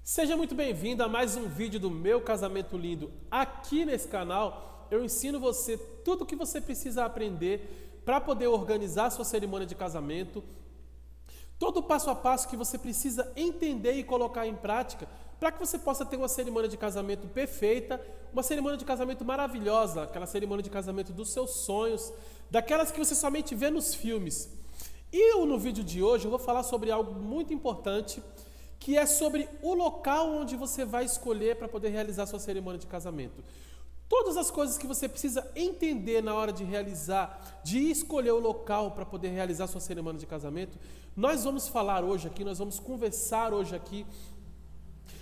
Seja muito bem-vindo a mais um vídeo do Meu Casamento Lindo. Aqui nesse canal eu ensino você tudo o que você precisa aprender para poder organizar sua cerimônia de casamento, todo o passo a passo que você precisa entender e colocar em prática para que você possa ter uma cerimônia de casamento perfeita, uma cerimônia de casamento maravilhosa, aquela cerimônia de casamento dos seus sonhos, daquelas que você somente vê nos filmes. E no vídeo de hoje eu vou falar sobre algo muito importante, que é sobre o local onde você vai escolher para poder realizar sua cerimônia de casamento. Todas as coisas que você precisa entender na hora de realizar, de escolher o local para poder realizar sua cerimônia de casamento, nós vamos falar hoje aqui, nós vamos conversar hoje aqui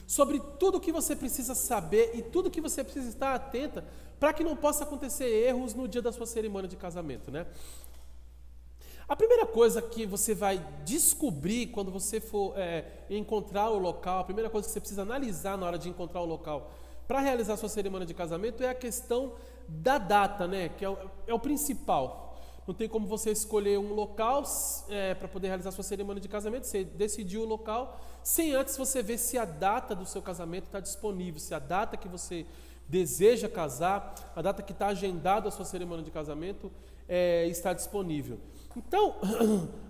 sobre tudo o que você precisa saber e tudo que você precisa estar atenta para que não possa acontecer erros no dia da sua cerimônia de casamento, né? A primeira coisa que você vai descobrir quando você for encontrar o local, a primeira coisa que você precisa analisar na hora de encontrar o local para realizar sua cerimônia de casamento é a questão da data, né? Que é o principal. Não tem como você escolher um local para poder realizar sua cerimônia de casamento, você decidiu o local, sem antes você ver se a data do seu casamento está disponível, se a data que você deseja casar, a data que está agendada a sua cerimônia de casamento está disponível. Então,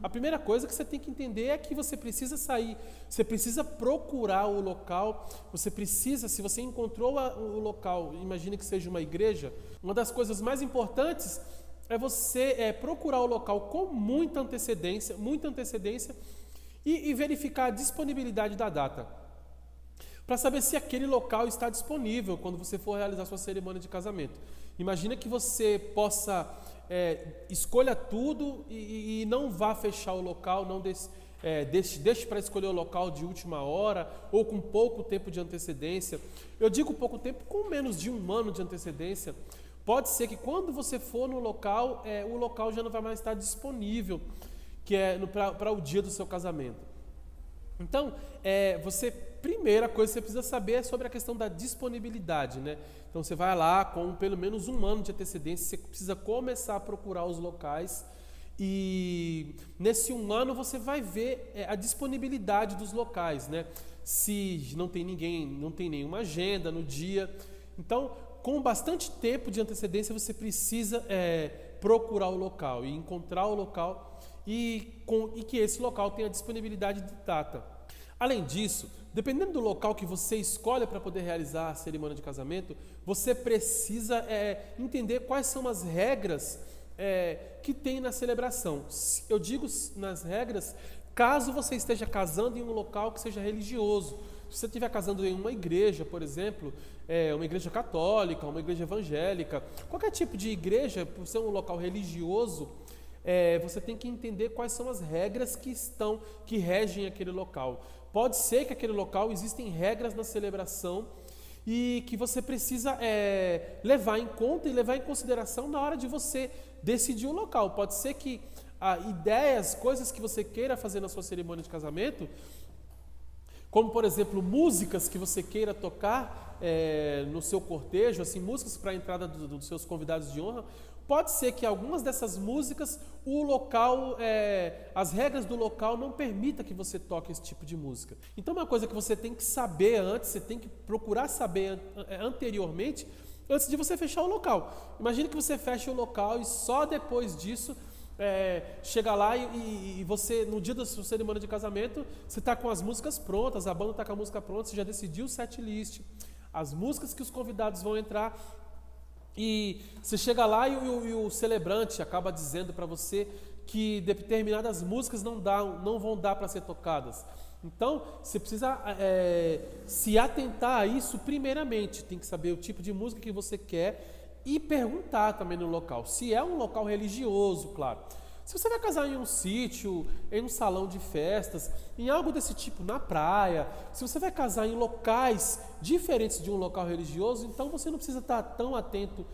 a primeira coisa que você tem que entender é que você precisa sair, você precisa procurar o local, você precisa, se você encontrou o local, imagine que seja uma igreja, uma das coisas mais importantes é você procurar o local com muita antecedência e verificar a disponibilidade da data, para saber se aquele local está disponível quando você for realizar sua cerimônia de casamento. Imagina que você possa escolha tudo e não vá fechar o local, não deixe para escolher o local de última hora ou com pouco tempo de antecedência. Eu digo pouco tempo, com menos de um ano de antecedência. Pode ser que quando você for no local, o local já não vai mais estar disponível, que é para o dia do seu casamento. Então, primeira coisa que você precisa saber é sobre a questão da disponibilidade, né? Então, você vai lá com pelo menos um ano de antecedência, você precisa começar a procurar os locais e nesse um ano você vai ver a disponibilidade dos locais, né? Se não tem ninguém, não tem nenhuma agenda no dia. Então, com bastante tempo de antecedência, você precisa procurar o local e encontrar o local e que esse local tenha disponibilidade de data. Além disso, dependendo do local que você escolhe para poder realizar a cerimônia de casamento, você precisa entender quais são as regras que tem na celebração. Eu digo nas regras, caso você esteja casando em um local que seja religioso. Se você estiver casando em uma igreja, por exemplo, uma igreja católica, uma igreja evangélica, qualquer tipo de igreja, por ser um local religioso, você tem que entender quais são as regras que regem aquele local. Pode ser que aquele local existem regras na celebração e que você precisa levar em conta e levar em consideração na hora de você decidir o local. Pode ser que ideias, coisas que você queira fazer na sua cerimônia de casamento, como por exemplo músicas que você queira tocar no seu cortejo, assim, músicas para a entrada dos seus convidados de honra, pode ser que algumas dessas músicas, o local, as regras do local não permitam que você toque esse tipo de música. Então, uma coisa que você tem que saber antes, você tem que procurar saber anteriormente, antes de você fechar o local. Imagine que você fecha o local e só depois disso chega lá e você, no dia da sua cerimônia de casamento, você está com as músicas prontas, a banda está com a música pronta, você já decidiu o set list, as músicas que os convidados vão entrar. E você chega lá e o celebrante acaba dizendo para você que determinadas músicas não vão dar para ser tocadas. Então, você precisa se atentar a isso primeiramente. Tem que saber o tipo de música que você quer e perguntar também no local. Se é um local religioso, claro. Se você vai casar em um sítio, em um salão de festas, em algo desse tipo, na praia, se você vai casar em locais diferentes de um local religioso, então você não precisa estar tão atento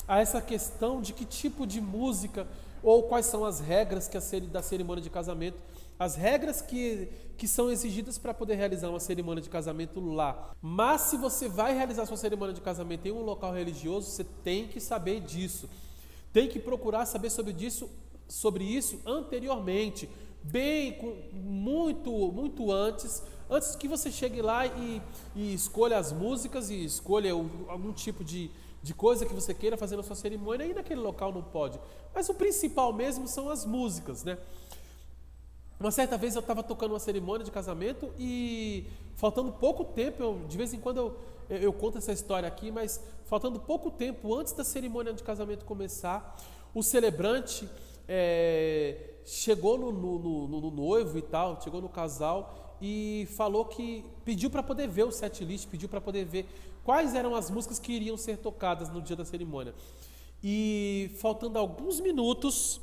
a essa questão de que tipo de música ou quais são as regras da cerimônia de casamento, as regras que são exigidas para poder realizar uma cerimônia de casamento lá. Mas se você vai realizar sua cerimônia de casamento em um local religioso, você tem que saber disso, tem que procurar saber sobre isso anteriormente, muito antes Antes que você chegue lá e escolha as músicas e escolha algum tipo de coisa que você queira fazer na sua cerimônia, aí naquele local não pode. Mas o principal mesmo são as músicas, né? Uma certa vez eu estava tocando uma cerimônia de casamento e faltando pouco tempo, de vez em quando eu conto essa história aqui, mas faltando pouco tempo antes da cerimônia de casamento começar, o celebrante chegou no noivo e tal, chegou no casal e falou que pediu para poder ver o setlist, pediu para poder ver quais eram as músicas que iriam ser tocadas no dia da cerimônia. E faltando alguns minutos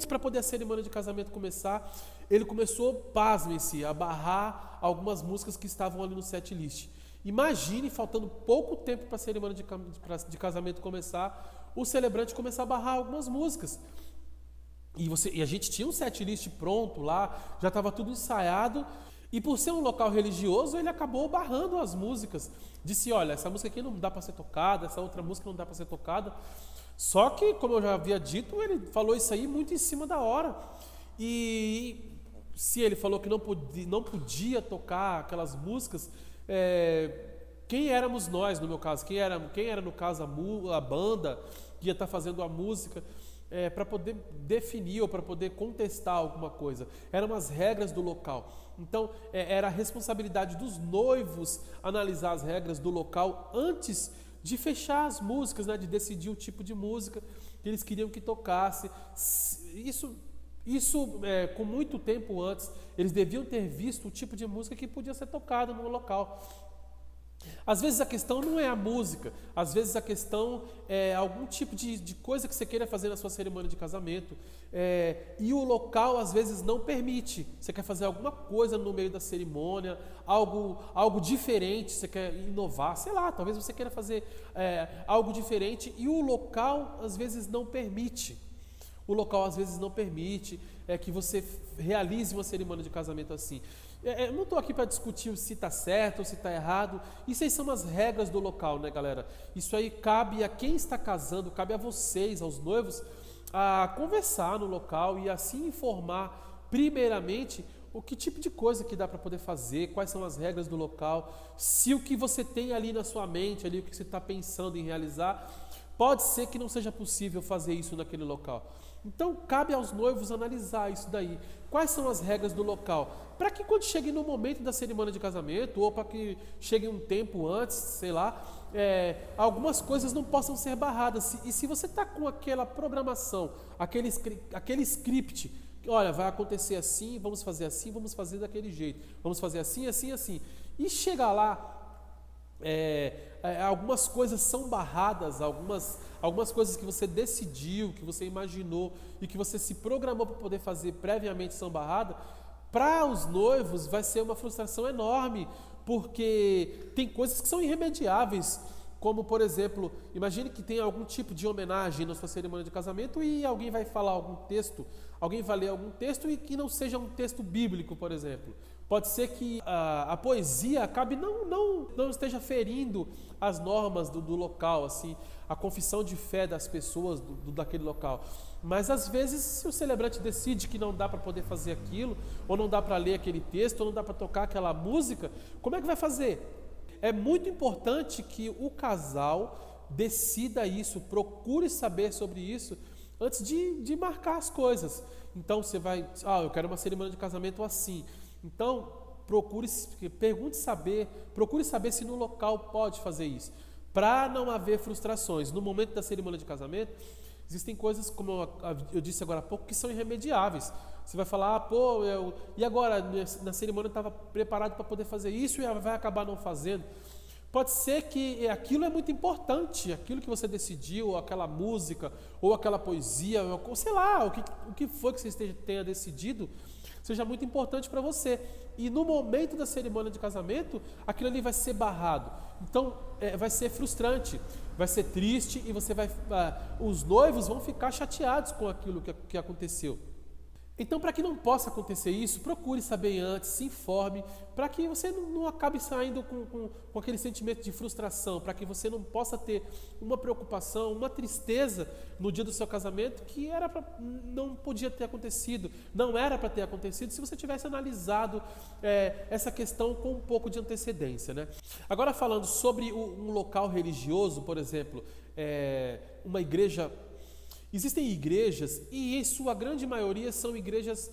para poder a cerimônia de casamento começar, ele começou, pasmem-se, a barrar algumas músicas que estavam ali no setlist. Imagine, faltando pouco tempo para a cerimônia de casamento começar, o celebrante começar a barrar algumas músicas. E a gente tinha um setlist pronto lá, já estava tudo ensaiado, e por ser um local religioso, ele acabou barrando as músicas. Disse, olha, essa música aqui não dá para ser tocada, essa outra música não dá para ser tocada. Só que, como eu já havia dito, ele falou isso aí muito em cima da hora. E se ele falou que não podia tocar aquelas músicas, quem éramos nós, no meu caso? Quem era no caso, a banda que ia estar fazendo a música, para poder definir ou para poder contestar alguma coisa? Eram as regras do local. Então, era a responsabilidade dos noivos analisar as regras do local antes de fechar as músicas, né? De decidir o tipo de música que eles queriam que tocasse. Isso com muito tempo antes, eles deviam ter visto o tipo de música que podia ser tocada no local. Às vezes a questão não é a música, às vezes a questão é algum tipo de coisa que você queira fazer na sua cerimônia de casamento, e o local às vezes não permite. Você quer fazer alguma coisa no meio da cerimônia, algo diferente, você quer inovar, sei lá, talvez você queira fazer algo diferente e o local às vezes não permite. O local às vezes não permite que você realize uma cerimônia de casamento assim. Eu não estou aqui para discutir se está certo ou se está errado. Isso aí são as regras do local, né, galera? Isso aí cabe a quem está casando, cabe a vocês, aos noivos, a conversar no local e assim informar, primeiramente, o que tipo de coisa que dá para poder fazer, quais são as regras do local, se o que você tem ali na sua mente, ali o que você está pensando em realizar, pode ser que não seja possível fazer isso naquele local. Então, cabe aos noivos analisar isso daí. Quais são as regras do local? Para que quando chegue no momento da cerimônia de casamento, ou para que chegue um tempo antes, sei lá, algumas coisas não possam ser barradas. E se você está com aquela programação, aquele script, olha, vai acontecer assim, vamos fazer daquele jeito, vamos fazer assim, assim, assim. E chegar lá, algumas coisas são barradas, algumas coisas que você decidiu, que você imaginou e que você se programou para poder fazer previamente são barradas. Para os noivos vai ser uma frustração enorme, porque tem coisas que são irremediáveis, como por exemplo, imagine que tem algum tipo de homenagem na sua cerimônia de casamento e alguém vai falar algum texto, alguém vai ler algum texto e que não seja um texto bíblico, por exemplo. Pode ser que a poesia acabe não esteja ferindo as normas do local, assim, a confissão de fé das pessoas daquele local. Mas às vezes, se o celebrante decide que não dá para poder fazer aquilo, ou não dá para ler aquele texto, ou não dá para tocar aquela música, como é que vai fazer? É muito importante que o casal decida isso, procure saber sobre isso antes de marcar as coisas. Então você vai, eu quero uma cerimônia de casamento assim. Então, procure saber se no local pode fazer isso, para não haver frustrações. No momento da cerimônia de casamento, existem coisas, como eu disse agora há pouco, que são irremediáveis. Você vai falar, e agora, na cerimônia eu estava preparado para poder fazer isso e vai acabar não fazendo. Pode ser que aquilo é muito importante, aquilo que você decidiu, ou aquela música, ou aquela poesia, ou sei lá, o que for que você tenha decidido, seja muito importante para você. E no momento da cerimônia de casamento, aquilo ali vai ser barrado. Então, vai ser frustrante, vai ser triste e os noivos vão ficar chateados com aquilo que aconteceu. Então, para que não possa acontecer isso, procure saber antes, se informe, para que você não acabe saindo com aquele sentimento de frustração, para que você não possa ter uma preocupação, uma tristeza no dia do seu casamento que não podia ter acontecido, não era para ter acontecido se você tivesse analisado essa questão com um pouco de antecedência, né? Agora, falando sobre um local religioso, por exemplo, uma igreja. Existem igrejas, e em sua grande maioria são igrejas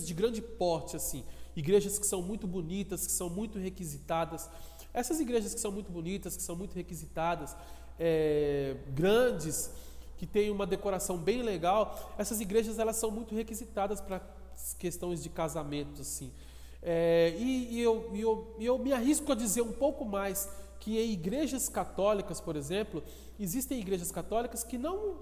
de grande porte, assim, igrejas que são muito bonitas, que são muito requisitadas. Essas igrejas que são muito bonitas, que são muito requisitadas, grandes, que têm uma decoração bem legal, essas igrejas elas são muito requisitadas para questões de casamento, assim. Eu me arrisco a dizer um pouco mais que em igrejas católicas, por exemplo, existem igrejas católicas que não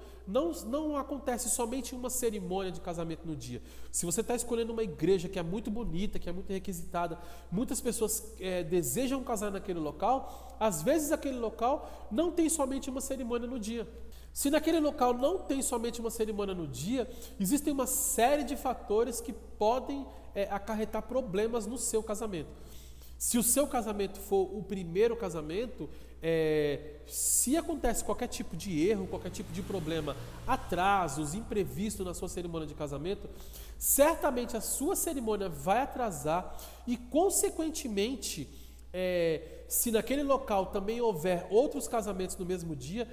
acontece somente uma cerimônia de casamento no dia. Se você está escolhendo uma igreja que é muito bonita, que é muito requisitada, muitas pessoas desejam casar naquele local, às vezes aquele local não tem somente uma cerimônia no dia. Se naquele local não tem somente uma cerimônia no dia, existem uma série de fatores que podem acarretar problemas no seu casamento. Se o seu casamento for o primeiro casamento, se acontece qualquer tipo de erro, qualquer tipo de problema, atrasos, imprevisto na sua cerimônia de casamento, certamente a sua cerimônia vai atrasar e, consequentemente, se naquele local também houver outros casamentos no mesmo dia,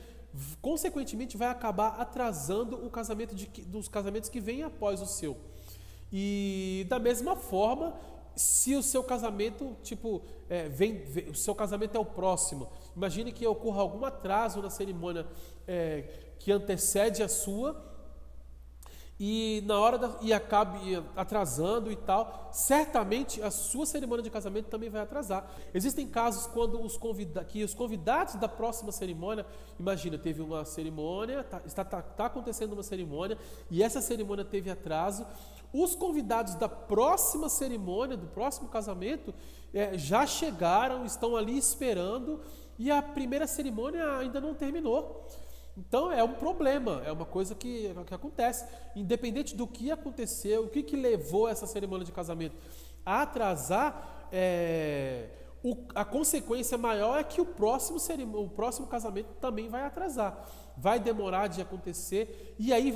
consequentemente vai acabar atrasando o casamento dos casamentos que vêm após o seu. E da mesma forma, se o seu casamento, o seu casamento é o próximo, imagine que ocorra algum atraso na cerimônia que antecede a sua e acabe atrasando e tal, certamente a sua cerimônia de casamento também vai atrasar. Existem casos quando os convidados da próxima cerimônia, imagina, teve uma cerimônia, está acontecendo uma cerimônia e essa cerimônia teve atraso. Os convidados da próxima cerimônia, do próximo casamento, já chegaram, estão ali esperando e a primeira cerimônia ainda não terminou. Então é um problema, é uma coisa que acontece. Independente do que aconteceu, o que levou essa cerimônia de casamento a atrasar, a consequência maior é que o próximo casamento também vai atrasar. Vai demorar de acontecer e aí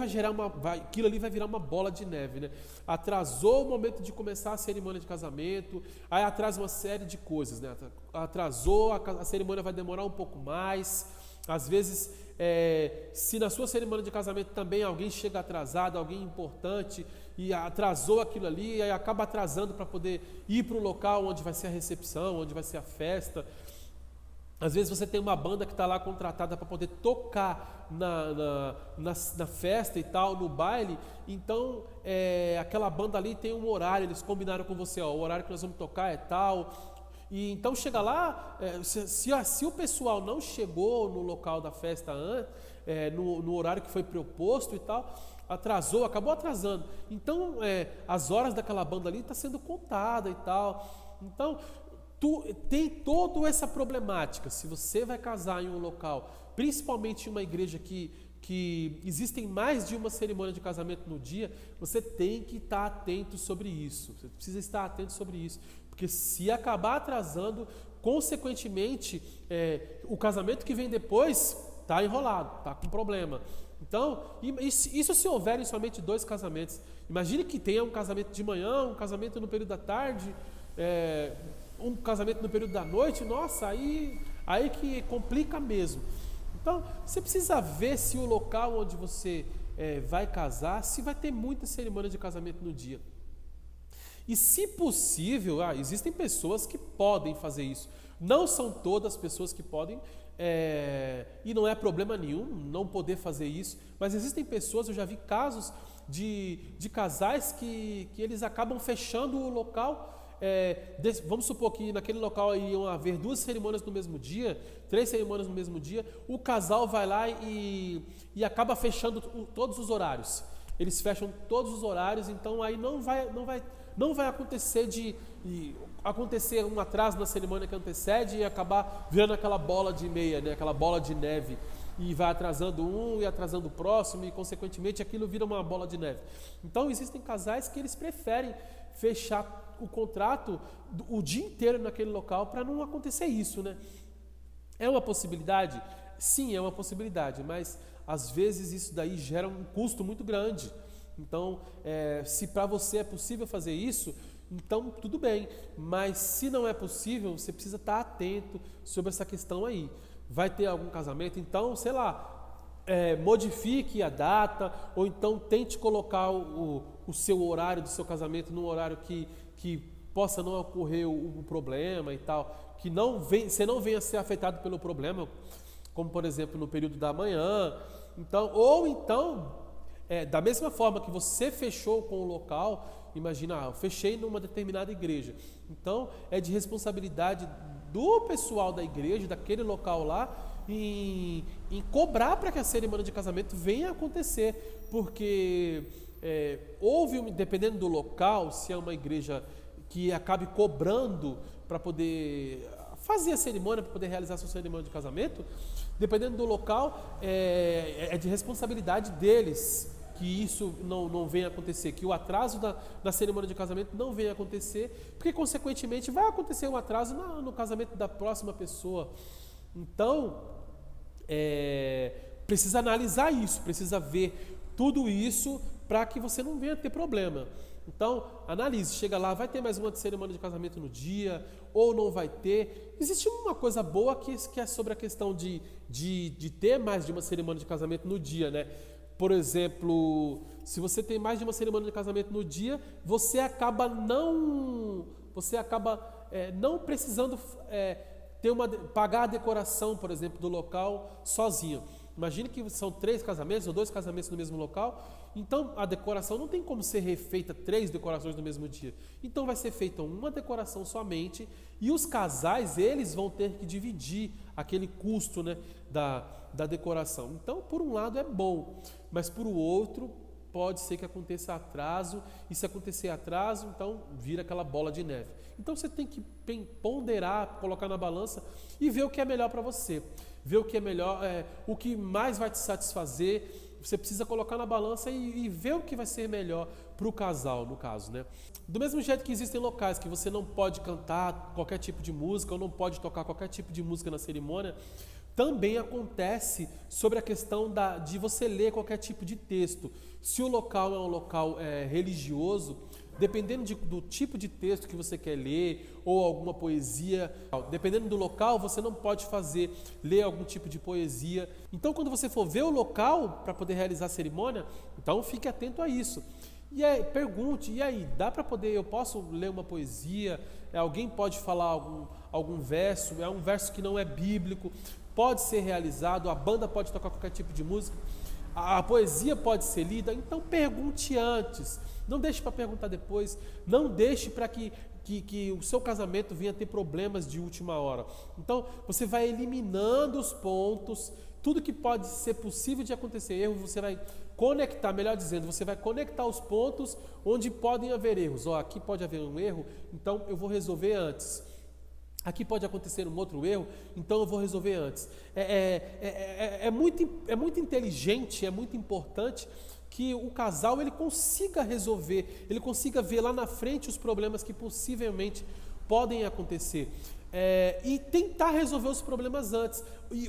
aquilo ali vai virar uma bola de neve, né? Atrasou o momento de começar a cerimônia de casamento, aí atrasa uma série de coisas, né? Atrasou, a cerimônia vai demorar um pouco mais. Às vezes, se na sua cerimônia de casamento também alguém chega atrasado, alguém importante, e atrasou aquilo ali, aí acaba atrasando para poder ir para o local onde vai ser a recepção, onde vai ser a festa. Às vezes você tem uma banda que está lá contratada para poder tocar na festa e tal, no baile, então aquela banda ali tem um horário, eles combinaram com você, o horário que nós vamos tocar é tal, e então chega lá, se o pessoal não chegou no local da festa no horário que foi proposto e tal, acabou atrasando, então as horas daquela banda ali estão sendo contadas e tal, então tem toda essa problemática. Se você vai casar em um local, principalmente em uma igreja que existem mais de uma cerimônia de casamento no dia, você tem que estar atento sobre isso. Você precisa estar atento sobre isso. Porque se acabar atrasando, consequentemente, o casamento que vem depois está enrolado, está com problema. Então, isso se houverem somente 2 casamentos. Imagine que tenha um casamento de manhã, um casamento no período da tarde, um casamento no período da noite, nossa, aí que complica mesmo. Então, você precisa ver se o local onde você vai casar, se vai ter muita cerimônia de casamento no dia. E se possível, existem pessoas que podem fazer isso. Não são todas as pessoas que podem, e não é problema nenhum não poder fazer isso, mas existem pessoas, eu já vi casos de casais que eles acabam fechando o local. Vamos supor que naquele local iam haver 2 cerimônias no mesmo dia, 3 cerimônias no mesmo dia, o casal vai lá e acaba fechando todos os horários. Eles fecham todos os horários, então aí não vai acontecer acontecer um atraso na cerimônia que antecede e acabar virando aquela bola de meia, né? Aquela bola de neve. e vai atrasando um e atrasando o próximo e consequentemente aquilo vira uma bola de neve. Então existem casais que eles preferem fechar o contrato o dia inteiro naquele local para não acontecer isso, né? É uma possibilidade? Sim, é uma possibilidade, mas às vezes isso daí gera um custo muito grande. Então, se para você é possível fazer isso, então tudo bem, mas se não é possível, você precisa estar atento sobre essa questão aí. Vai ter algum casamento? Então, sei lá, modifique a data, ou então tente colocar o seu horário do seu casamento num horário que possa não ocorrer o problema e tal, que você não venha a ser afetado pelo problema, como por exemplo no período da manhã. Então, ou então, da mesma forma que você fechou com o local, imagina, eu fechei numa determinada igreja. Então, é de responsabilidade do pessoal da igreja, daquele local lá, em cobrar para que a cerimônia de casamento venha a acontecer, porque dependendo do local, se é uma igreja que acabe cobrando para poder fazer a cerimônia, para poder realizar a sua cerimônia de casamento, dependendo do local, é de responsabilidade deles que isso não venha a acontecer, que o atraso da cerimônia de casamento não venha a acontecer, porque consequentemente vai acontecer um atraso no casamento da próxima pessoa. Então, precisa analisar isso, precisa ver tudo isso para que você não venha a ter problema. Então, analise, chega lá, vai ter mais uma cerimônia de casamento no dia, ou não vai ter. Existe uma coisa boa que é sobre a questão de ter mais de uma cerimônia de casamento no dia, né? Por exemplo, se você tem mais de uma cerimônia de casamento no dia, você acaba não precisando pagar a decoração, por exemplo, do local sozinho. Imagine que são 3 casamentos ou 2 casamentos no mesmo local, então a decoração não tem como ser refeita 3 decorações no mesmo dia. Então vai ser feita uma decoração somente e os casais, eles vão ter que dividir aquele custo, né, da decoração. Então, por um lado é bom, mas por outro pode ser que aconteça atraso, e se acontecer atraso, então vira aquela bola de neve. Então você tem que ponderar, colocar na balança e ver o que é melhor para você. Ver o que é melhor, o que mais vai te satisfazer. Você precisa colocar na balança e ver o que vai ser melhor para o casal, no caso, né? Do mesmo jeito que existem locais que você não pode cantar qualquer tipo de música ou não pode tocar qualquer tipo de música na cerimônia, também acontece sobre a questão de você ler qualquer tipo de texto. Se o local é um local religioso, dependendo do tipo de texto que você quer ler, ou alguma poesia, dependendo do local, você não pode ler algum tipo de poesia. Então, quando você for ver o local para poder realizar a cerimônia, então fique atento a isso. E aí, pergunte, e aí, eu posso ler uma poesia? Alguém pode falar algum verso? É um verso que não é bíblico, pode ser realizado, a banda pode tocar qualquer tipo de música, a poesia pode ser lida, então pergunte antes, não deixe para perguntar depois, não deixe para que o seu casamento venha a ter problemas de última hora. Então você vai eliminando os pontos, tudo que pode ser possível de acontecer erro, você vai conectar, melhor dizendo, você vai conectar os pontos onde podem haver erros. Aqui pode haver um erro, então eu vou resolver antes. Aqui pode acontecer um outro erro, então eu vou resolver antes. É muito inteligente, é muito importante que o casal ele consiga resolver, ele consiga ver lá na frente os problemas que possivelmente podem acontecer. E tentar resolver os problemas antes,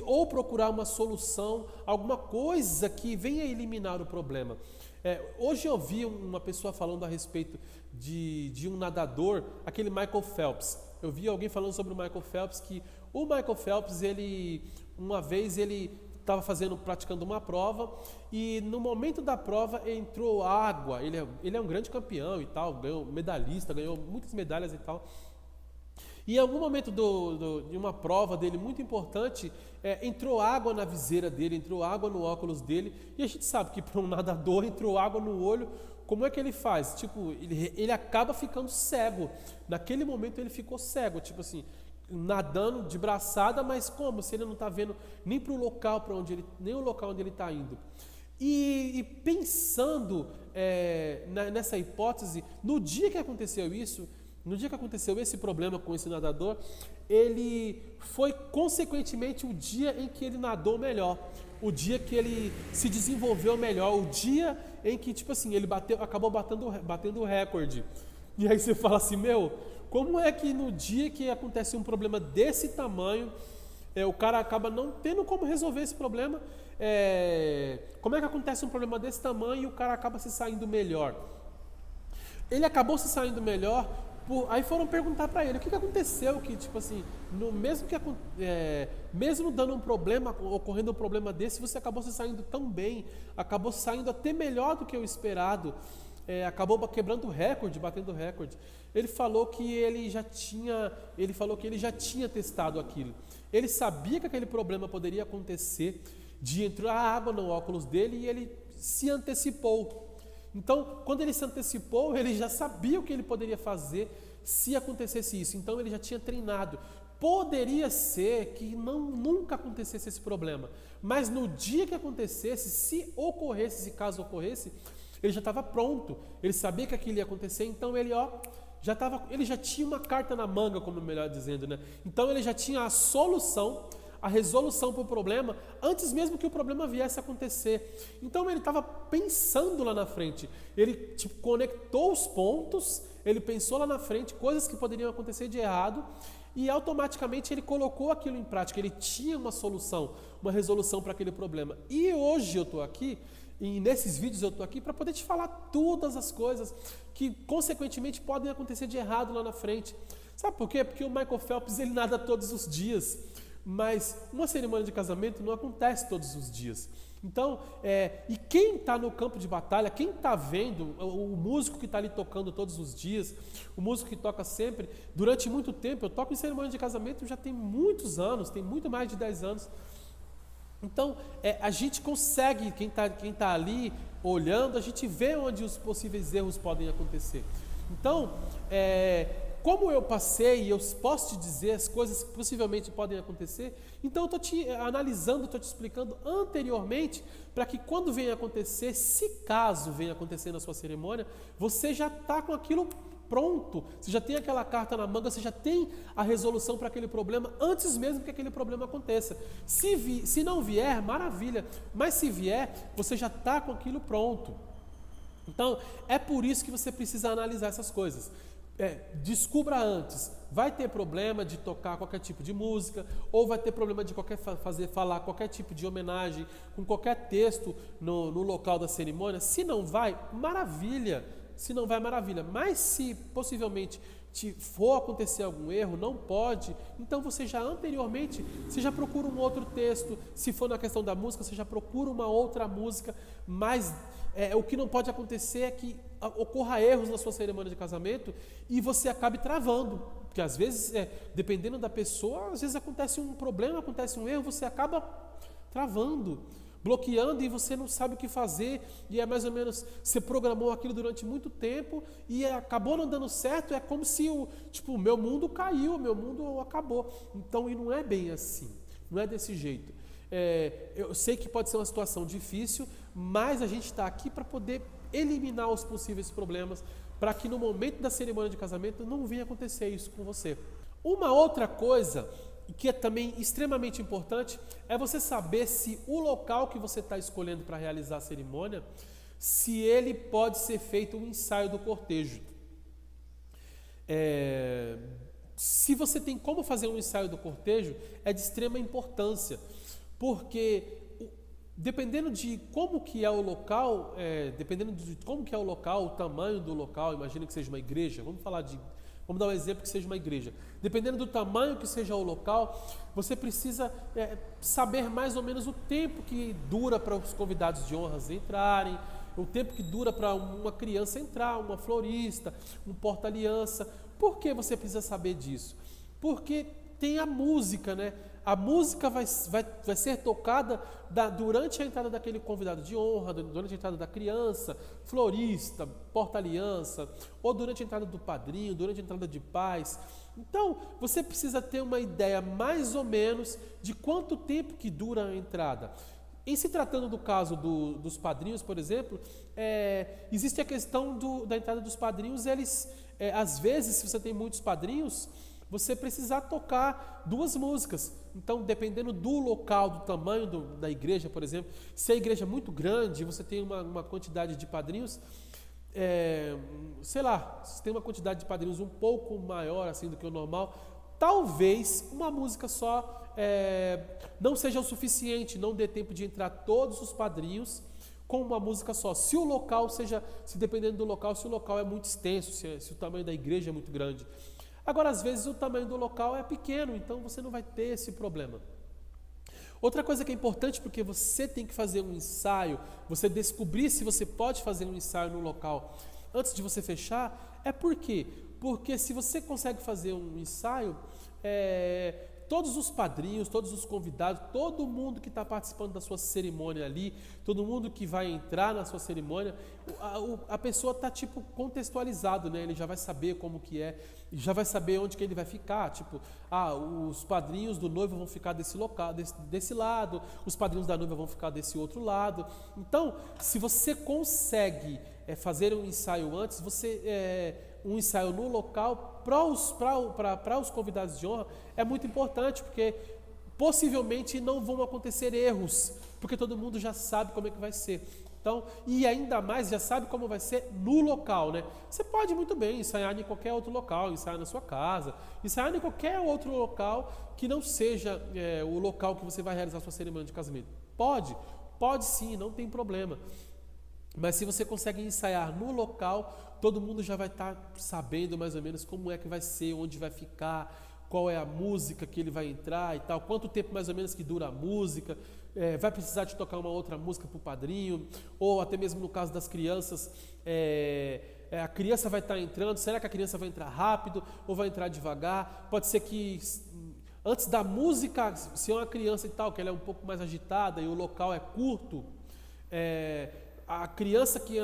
ou procurar uma solução, alguma coisa que venha eliminar o problema. Hoje eu vi uma pessoa falando a respeito de um nadador, aquele Michael Phelps. Eu vi alguém falando sobre o Michael Phelps, que o Michael Phelps, uma vez ele estava praticando uma prova, e no momento da prova entrou água. Ele é um grande campeão e tal, ganhou medalhista, ganhou muitas medalhas e tal. E em algum momento de uma prova dele muito importante, entrou água na viseira dele, entrou água no óculos dele, e a gente sabe que para um nadador entrou água no olho, como é que ele faz? Tipo, ele acaba ficando cego. Naquele momento ele ficou cego, tipo assim, nadando de braçada, mas como? Se ele não está vendo nem para o local nem o local onde ele está indo. E pensando nessa hipótese, no dia que aconteceu esse problema com esse nadador, ele foi consequentemente o dia em que ele nadou melhor. o dia que ele se desenvolveu melhor, o dia em que, tipo assim, ele acabou batendo o recorde. E aí você fala assim, como é que no dia que acontece um problema desse tamanho, o cara acaba não tendo como resolver esse problema? Como é que acontece um problema desse tamanho e o cara acaba se saindo melhor? Ele acabou se saindo melhor, aí foram perguntar para ele, o que aconteceu que, tipo assim, mesmo dando um problema, ocorrendo um problema desse, você acabou se saindo tão bem, acabou saindo até melhor do que o esperado, acabou quebrando o recorde, batendo o recorde. Ele falou que ele já tinha testado aquilo. Ele sabia que aquele problema poderia acontecer, de entrar água no óculos dele, e ele se antecipou. Então, quando ele se antecipou, ele já sabia o que ele poderia fazer se acontecesse isso. Então, ele já tinha treinado. Poderia ser que nunca acontecesse esse problema, mas no dia que acontecesse, se caso ocorresse, ele já estava pronto. Ele sabia que aquilo ia acontecer, então ele já tinha uma carta na manga, como melhor dizendo, né? Então, ele já tinha a solução, a resolução para o problema, antes mesmo que o problema viesse a acontecer. Então ele estava pensando lá na frente, ele conectou os pontos, ele pensou lá na frente coisas que poderiam acontecer de errado e automaticamente ele colocou aquilo em prática, ele tinha uma solução, uma resolução para aquele problema. E hoje eu estou aqui, e nesses vídeos eu estou aqui para poder te falar todas as coisas que consequentemente podem acontecer de errado lá na frente. Sabe por quê? Porque o Michael Phelps ele nada todos os dias. Mas uma cerimônia de casamento não acontece todos os dias. Então, e quem está no campo de batalha, quem está vendo, o músico que está ali tocando todos os dias, o músico que toca sempre, durante muito tempo, eu toco em cerimônia de casamento já tem muitos anos, tem muito mais de 10 anos. Então, a gente consegue, quem tá ali olhando, a gente vê onde os possíveis erros podem acontecer. Então, como eu passei e eu posso te dizer as coisas que possivelmente podem acontecer, então eu estou te analisando, estou te explicando anteriormente, para que quando venha acontecer, se caso venha acontecer na sua cerimônia, você já está com aquilo pronto, você já tem aquela carta na manga, você já tem a resolução para aquele problema antes mesmo que aquele problema aconteça. Se não vier, maravilha, mas se vier, você já está com aquilo pronto. Então, é por isso que você precisa analisar essas coisas. Descubra antes, vai ter problema de tocar qualquer tipo de música, ou vai ter problema de falar qualquer tipo de homenagem, com qualquer texto no local da cerimônia. Se não vai, maravilha, mas se possivelmente for acontecer algum erro, não pode, então você já anteriormente, você já procura um outro texto, se for na questão da música, você já procura uma outra música, mas o que não pode acontecer é que ocorra erros na sua cerimônia de casamento e você acabe travando, porque às vezes, dependendo da pessoa, às vezes acontece um problema, acontece um erro, você acaba travando, bloqueando e você não sabe o que fazer, e é mais ou menos, você programou aquilo durante muito tempo e acabou não dando certo, é como se o meu mundo caiu, meu mundo acabou. Então, e não é bem assim, não é desse jeito. Eu sei que pode ser uma situação difícil, mas a gente está aqui para poder eliminar os possíveis problemas, para que no momento da cerimônia de casamento não venha acontecer isso com você. Uma outra coisa que é também extremamente importante é você saber se o local que você está escolhendo para realizar a cerimônia, se ele pode ser feito um ensaio do cortejo. Se você tem como fazer um ensaio do cortejo, é de extrema importância, porque dependendo de como que é o local, o tamanho do local, imagina que seja uma igreja, vamos dar um exemplo que seja uma igreja. Dependendo do tamanho que seja o local, você precisa saber mais ou menos o tempo que dura para os convidados de honras entrarem, o tempo que dura para uma criança entrar, uma florista, um porta-aliança. Por que você precisa saber disso? Porque tem a música, né? A música vai ser tocada durante a entrada daquele convidado de honra, durante a entrada da criança, florista, porta-aliança, ou durante a entrada do padrinho, durante a entrada de pais. Então, você precisa ter uma ideia mais ou menos de quanto tempo que dura a entrada. Em se tratando do caso dos padrinhos, por exemplo, existe a questão da entrada dos padrinhos. Eles, às vezes, se você tem muitos padrinhos, você precisar tocar 2 músicas. Então, dependendo do local, do tamanho da igreja, por exemplo, se a igreja é muito grande, você tem uma quantidade de padrinhos, sei lá, se tem uma quantidade de padrinhos um pouco maior assim do que o normal, talvez uma música só não seja o suficiente, não dê tempo de entrar todos os padrinhos com uma música só. Se dependendo do local, se o local é muito extenso, se o tamanho da igreja é muito grande. Agora, às vezes o tamanho do local é pequeno, então você não vai ter esse problema. Outra coisa que é importante, porque você tem que fazer um ensaio, você descobrir se você pode fazer um ensaio no local antes de você fechar, é por quê? Porque se você consegue fazer um ensaio, todos os padrinhos, todos os convidados, todo mundo que está participando da sua cerimônia ali, todo mundo que vai entrar na sua cerimônia, a pessoa está tipo contextualizado, né? Ele já vai saber como que é, já vai saber onde que ele vai ficar, tipo, os padrinhos do noivo vão ficar desse local, desse lado, os padrinhos da noiva vão ficar desse outro lado. Então, se você consegue fazer um ensaio antes, um ensaio no local para os convidados de honra é muito importante, porque possivelmente não vão acontecer erros, porque todo mundo já sabe como é que vai ser. Então, e ainda mais já sabe como vai ser no local, né? Você pode muito bem ensaiar em qualquer outro local, ensaiar na sua casa, ensaiar em qualquer outro local que não seja o local que você vai realizar a sua cerimônia de casamento. Pode sim, não tem problema. Mas se você consegue ensaiar no local, todo mundo já vai estar sabendo mais ou menos como é que vai ser, onde vai ficar, qual é a música que ele vai entrar e tal, quanto tempo mais ou menos que dura a música, vai precisar de tocar uma outra música para o padrinho, ou até mesmo no caso das crianças, a criança vai estar entrando, será que a criança vai entrar rápido ou vai entrar devagar? Pode ser que antes da música, se é uma criança e tal, que ela é um pouco mais agitada e o local é curto, a criança que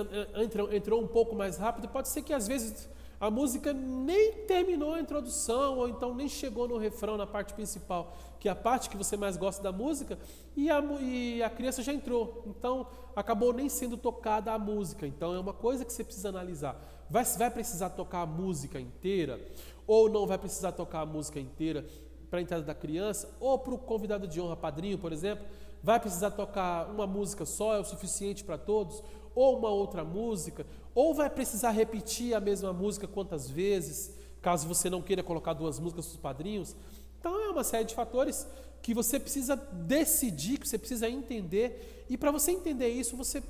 entrou um pouco mais rápido, pode ser que às vezes a música nem terminou a introdução, ou então nem chegou no refrão, na parte principal, que é a parte que você mais gosta da música, e a criança já entrou, então acabou nem sendo tocada a música. Então é uma coisa que você precisa analisar. Vai precisar tocar a música inteira, ou não vai precisar tocar a música inteira para a entrada da criança, ou para o convidado de honra, padrinho, por exemplo, vai precisar tocar uma música só, é o suficiente para todos, ou uma outra música, ou vai precisar repetir a mesma música quantas vezes, caso você não queira colocar 2 músicas dos padrinhos. Então é uma série de fatores que você precisa decidir, que você precisa entender, e para você entender isso, você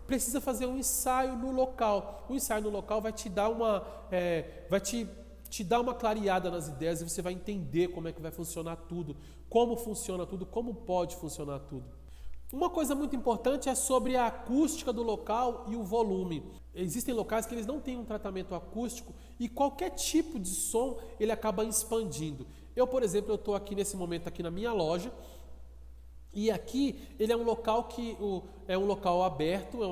precisa fazer um ensaio no local. O ensaio no local vai te dar te dar uma clareada nas ideias, e você vai entender como é que vai funcionar tudo, como funciona tudo, como pode funcionar tudo. Uma coisa muito importante é sobre a acústica do local e o volume. Existem locais que eles não têm um tratamento acústico e qualquer tipo de som ele acaba expandindo. Eu, por exemplo, eu estou aqui nesse momento aqui na minha loja, e aqui ele é um local é um local aberto, é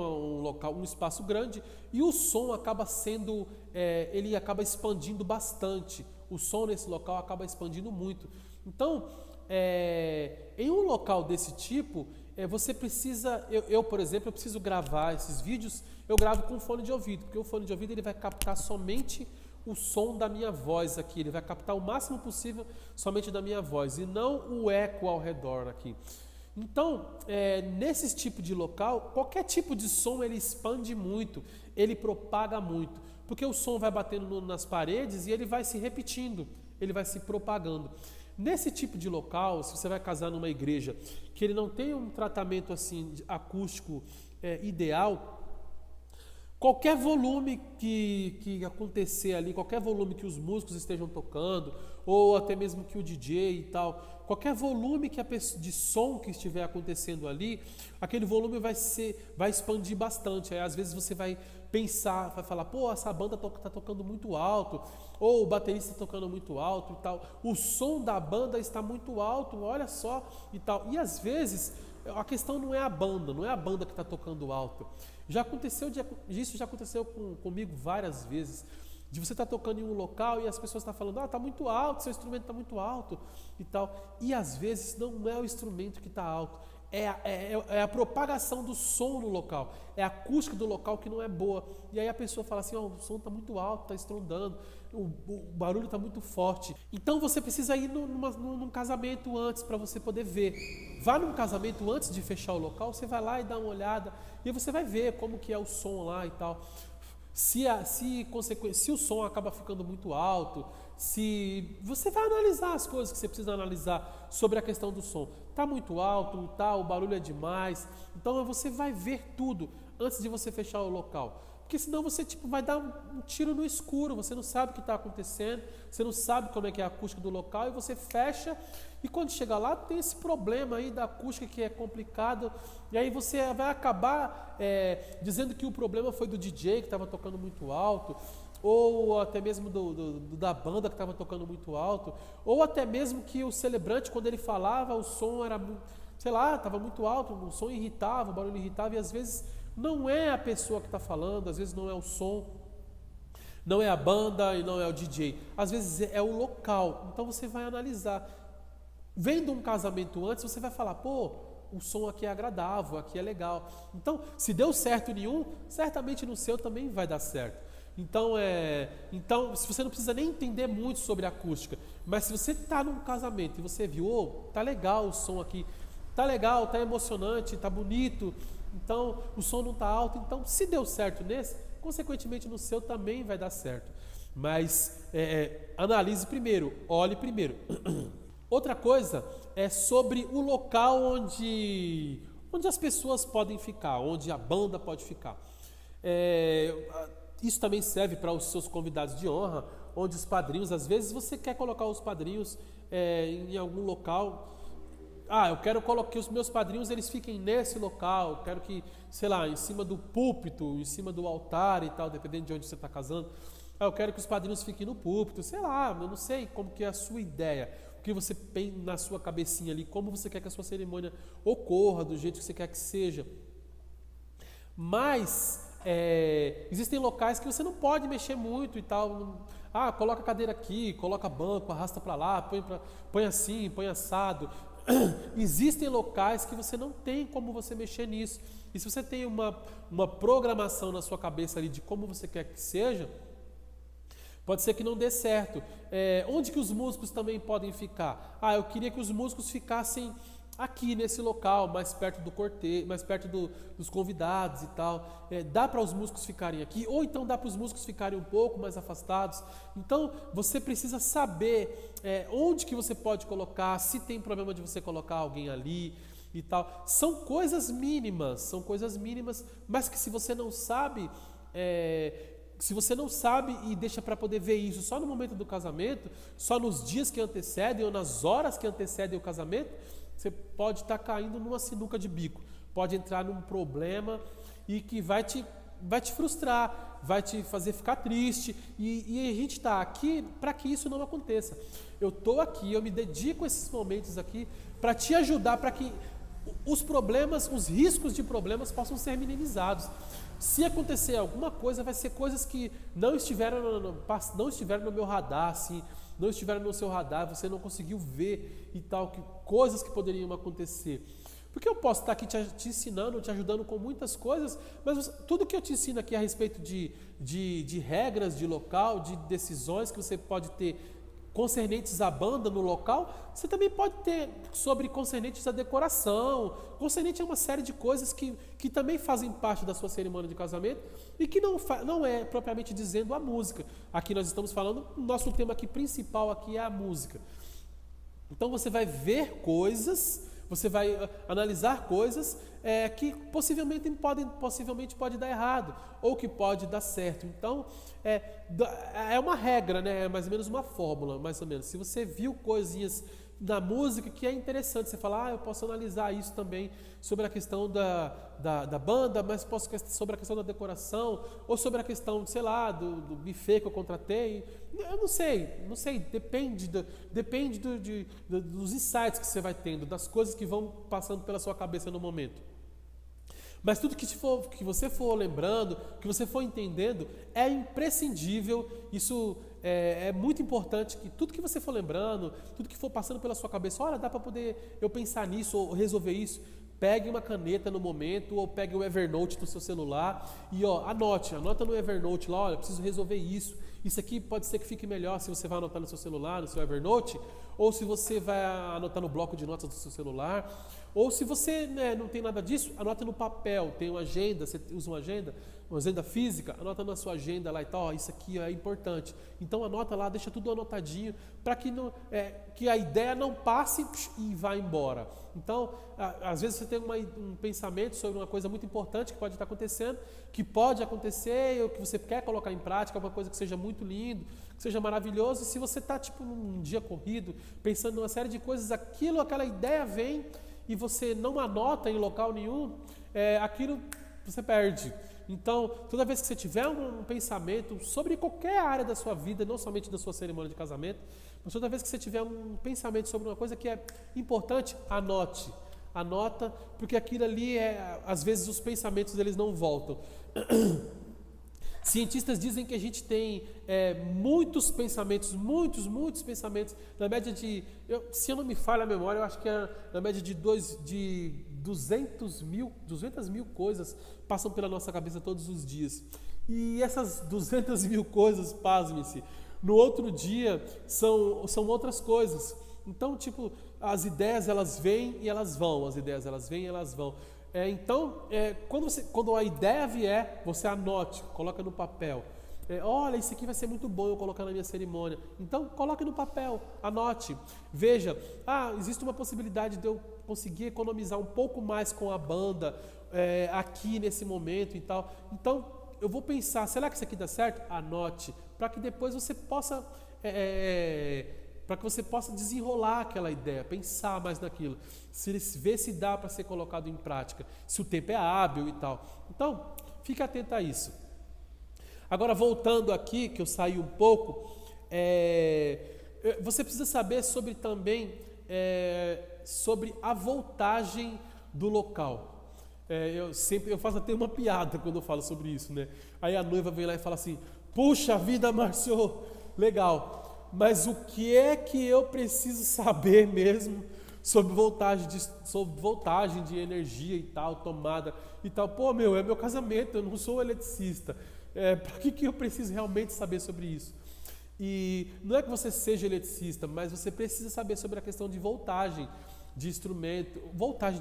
um espaço grande, e o som acaba sendo, ele acaba expandindo bastante. O som nesse local acaba expandindo muito. Então, em um local desse tipo, você precisa, por exemplo, eu preciso gravar esses vídeos, eu gravo com fone de ouvido, porque o fone de ouvido ele vai captar somente o som da minha voz aqui, ele vai captar o máximo possível somente da minha voz, e não o eco ao redor aqui. Então, nesse tipo de local, qualquer tipo de som ele expande muito, ele propaga muito, porque o som vai batendo nas paredes e ele vai se repetindo, ele vai se propagando. Nesse tipo de local, se você vai casar numa igreja que ele não tem um tratamento assim acústico ideal, qualquer volume que acontecer ali, qualquer volume que os músicos estejam tocando, ou até mesmo que o DJ e tal, qualquer volume de som que estiver acontecendo ali, aquele volume vai expandir bastante. Aí às vezes você vai pensar, vai falar, pô, essa banda está tocando muito alto, ou o baterista está tocando muito alto e tal, o som da banda está muito alto, olha só e tal. E às vezes a questão não é a banda que está tocando alto. Isso já aconteceu comigo várias vezes, de você estar tocando em um local e as pessoas estão falando, está muito alto, seu instrumento está muito alto e tal. E às vezes não é o instrumento que está alto, é a propagação do som no local, é a acústica do local que não é boa. E aí a pessoa fala assim, o som está muito alto, está estrondando, o barulho está muito forte. Então você precisa ir num casamento antes para você poder ver. Vá num casamento antes de fechar o local, você vai lá e dá uma olhada, e você vai ver como que é o som lá e tal. Se o som acaba ficando muito alto, se você vai analisar as coisas que você precisa analisar sobre a questão do som. Está muito alto, não está, o barulho é demais. Então você vai ver tudo antes de você fechar o local. Porque senão você vai dar um tiro no escuro, você não sabe o que está acontecendo, você não sabe como é que é a acústica do local e você fecha e quando chega lá tem esse problema aí da acústica que é complicado e aí você vai acabar dizendo que o problema foi do DJ que estava tocando muito alto ou até mesmo da banda que estava tocando muito alto ou até mesmo que o celebrante quando ele falava o som era, sei lá, estava muito alto, o som irritava, o barulho irritava e às vezes não é a pessoa que está falando, às vezes não é o som, não é a banda e não é o DJ. Às vezes é o local. Então você vai analisar. Vendo um casamento antes, você vai falar, o som aqui é agradável, aqui é legal. Então, se deu certo em um, certamente no seu também vai dar certo. Então, se você não precisa nem entender muito sobre acústica, mas se você está num casamento e você viu, tá legal o som aqui, tá legal, tá emocionante, tá bonito, então o som não está alto, então se deu certo nesse, consequentemente no seu também vai dar certo. Mas analise primeiro, olhe primeiro. Outra coisa é sobre o local onde as pessoas podem ficar, onde a banda pode ficar. Isso também serve para os seus convidados de honra, onde os padrinhos, às vezes você quer colocar os padrinhos em algum local. Eu quero que os meus padrinhos eles fiquem nesse local, eu quero que, sei lá, em cima do púlpito, em cima do altar e tal, dependendo de onde você está casando. Eu quero que os padrinhos fiquem no púlpito, sei lá, eu não sei como que é a sua ideia, o que você tem na sua cabecinha ali, como você quer que a sua cerimônia ocorra, do jeito que você quer que seja. Mas existem locais que você não pode mexer muito e tal. Coloca a cadeira aqui, coloca banco, arrasta para lá, põe assim, põe assado. Existem locais que você não tem como você mexer nisso. E se você tem uma programação na sua cabeça ali de como você quer que seja, pode ser que não dê certo. Onde que os músicos também podem ficar? Eu queria que os músicos ficassem aqui nesse local, mais perto do cortejo, mais perto dos convidados e tal. Dá para os músicos ficarem aqui, ou então dá para os músicos ficarem um pouco mais afastados. Então você precisa saber onde que você pode colocar, se tem problema de você colocar alguém ali e tal. São coisas mínimas, mas que se você não sabe e deixa para poder ver isso só no momento do casamento, só nos dias que antecedem ou nas horas que antecedem o casamento, você pode estar caindo numa sinuca de bico, pode entrar num problema e que vai te frustrar, vai te fazer ficar triste e a gente está aqui para que isso não aconteça. Eu estou aqui, eu me dedico a esses momentos aqui para te ajudar, para que os problemas, os riscos de problemas possam ser minimizados. Se acontecer alguma coisa, vai ser coisas que não estiveram no meu radar, assim, não estiveram no seu radar, você não conseguiu ver e tal, coisas que poderiam acontecer. Porque eu posso estar aqui te ensinando, te ajudando com muitas coisas, mas tudo que eu te ensino aqui a respeito de regras de local, de decisões que você pode ter concernentes à banda no local, você também pode ter sobre concernentes à decoração. Concernente é uma série de coisas que também fazem parte da sua cerimônia de casamento e que não é propriamente dizendo a música. Aqui nós estamos falando, o nosso tema aqui principal aqui é a música. Então você vai ver coisas, você vai analisar coisas que possivelmente pode dar errado ou que pode dar certo. Então é uma regra, né? É mais ou menos uma fórmula, mais ou menos. Se você viu coisinhas da música que é interessante, você fala, eu posso analisar isso também sobre a questão da banda, mas posso sobre a questão da decoração, ou sobre a questão, sei lá, do buffet que eu contratei. Eu não sei, depende dos insights que você vai tendo, das coisas que vão passando pela sua cabeça no momento. Mas tudo que você for lembrando, que você for entendendo, é imprescindível. Isso é muito importante, que tudo que você for lembrando, tudo que for passando pela sua cabeça, olha, dá para poder eu pensar nisso ou resolver isso, pegue uma caneta no momento ou pegue o Evernote do seu celular e anota no Evernote lá, olha, preciso resolver isso. Isso aqui pode ser que fique melhor se você vai anotar no seu celular, no seu Evernote, ou se você vai anotar no bloco de notas do seu celular, ou se você não tem nada disso, anota no papel, tem uma agenda, você usa uma agenda física, anota na sua agenda lá e tal, isso aqui é importante. Então anota lá, deixa tudo anotadinho, para que a ideia não passe e vá embora. Então, às vezes você tem um pensamento sobre uma coisa muito importante que pode estar acontecendo, que pode acontecer, ou que você quer colocar em prática, alguma coisa que seja muito lindo, que seja maravilhoso, e se você está num dia corrido, pensando em uma série de coisas, aquela ideia vem e você não anota em local nenhum, aquilo você perde. Então, toda vez que você tiver um pensamento sobre qualquer área da sua vida, não somente da sua cerimônia de casamento, mas toda vez que você tiver um pensamento sobre uma coisa que é importante, anota, porque aquilo ali às vezes os pensamentos eles não voltam. Cientistas dizem que a gente tem muitos pensamentos, muitos pensamentos, na média se eu não me falha a memória, eu acho que é na média de 200 mil coisas passam pela nossa cabeça todos os dias. E essas 200 mil coisas, pasme-se, no outro dia são outras coisas. Então, as ideias elas vêm e elas vão, quando a ideia vier, você anote, coloca no papel. Olha, isso aqui vai ser muito bom eu colocar na minha cerimônia. Então, coloque no papel, anote. Veja, existe uma possibilidade de eu conseguir economizar um pouco mais com a banda aqui nesse momento e tal. Então, eu vou pensar, será que isso aqui dá certo? Anote, para que depois você possa... para que você possa desenrolar aquela ideia, pensar mais naquilo, ver se dá para ser colocado em prática, se o tempo é hábil e tal. Então, fique atento a isso. Agora, voltando aqui, que eu saí um pouco, você precisa saber também sobre a voltagem do local. Eu faço até uma piada quando eu falo sobre isso, né? Aí a noiva vem lá e fala assim, puxa vida, Márcio, legal, mas o que é que eu preciso saber mesmo sobre voltagem de energia e tal, tomada e tal? Pô, é meu casamento, eu não sou eletricista. Para que eu preciso realmente saber sobre isso? E não é que você seja eletricista, mas você precisa saber sobre a questão de voltagem de instrumento, voltagem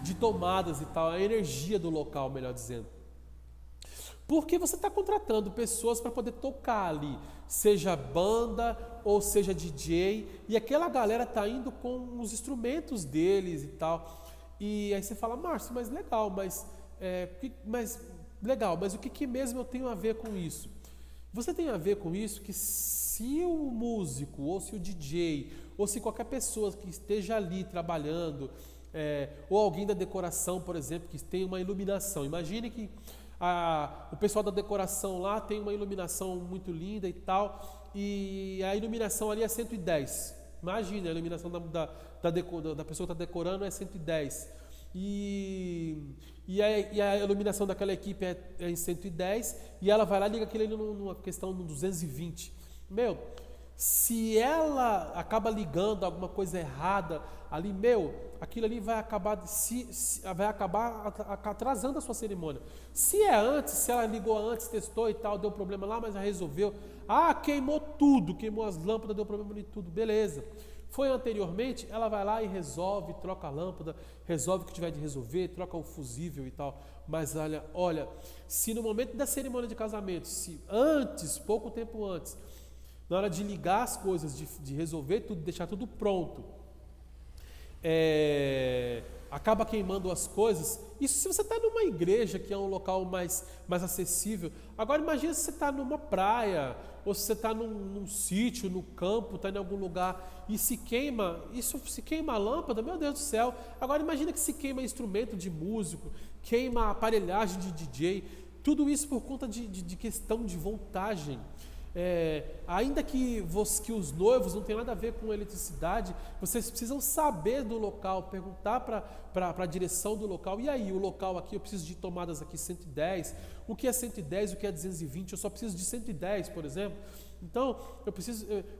de tomadas e tal, a energia do local, melhor dizendo. Porque você está contratando pessoas para poder tocar ali, seja banda ou seja DJ, e aquela galera está indo com os instrumentos deles e tal. E aí você fala, Márcio, mas legal, mas o que mesmo eu tenho a ver com isso? Você tem a ver com isso que se o músico, ou se o DJ, ou se qualquer pessoa que esteja ali trabalhando, ou alguém da decoração, por exemplo, que tem uma iluminação. Imagine que o pessoal da decoração lá tem uma iluminação muito linda e tal, e a iluminação ali é 110. Imagine, a iluminação da pessoa que está decorando é 110. E a iluminação daquela equipe é em 110, e ela vai lá e liga aquilo ali numa questão no 220. Se ela acaba ligando alguma coisa errada ali, aquilo ali vai acabar atrasando a sua cerimônia. Se ela ligou antes, testou e tal, deu problema lá, mas já resolveu. Queimou tudo, queimou as lâmpadas, deu problema em tudo, beleza. Foi anteriormente, ela vai lá e resolve, troca a lâmpada, resolve o que tiver de resolver, troca o fusível e tal. Mas olha, se no momento da cerimônia de casamento, pouco tempo antes, na hora de ligar as coisas, de resolver tudo, deixar tudo pronto, acaba queimando as coisas. Isso se você está numa igreja, que é um local mais acessível. Agora imagina se você está numa praia, ou se você está num sítio, no campo, está em algum lugar e se queima a lâmpada, meu Deus do céu. Agora imagina que se queima instrumento de músico, queima aparelhagem de DJ, tudo isso por conta de questão de voltagem. Ainda que os noivos não tenham nada a ver com eletricidade, vocês precisam saber do local, perguntar para a direção do local. E aí, o local aqui, eu preciso de tomadas aqui 110, o que é 110, o que é 220, eu só preciso de 110, por exemplo. Então,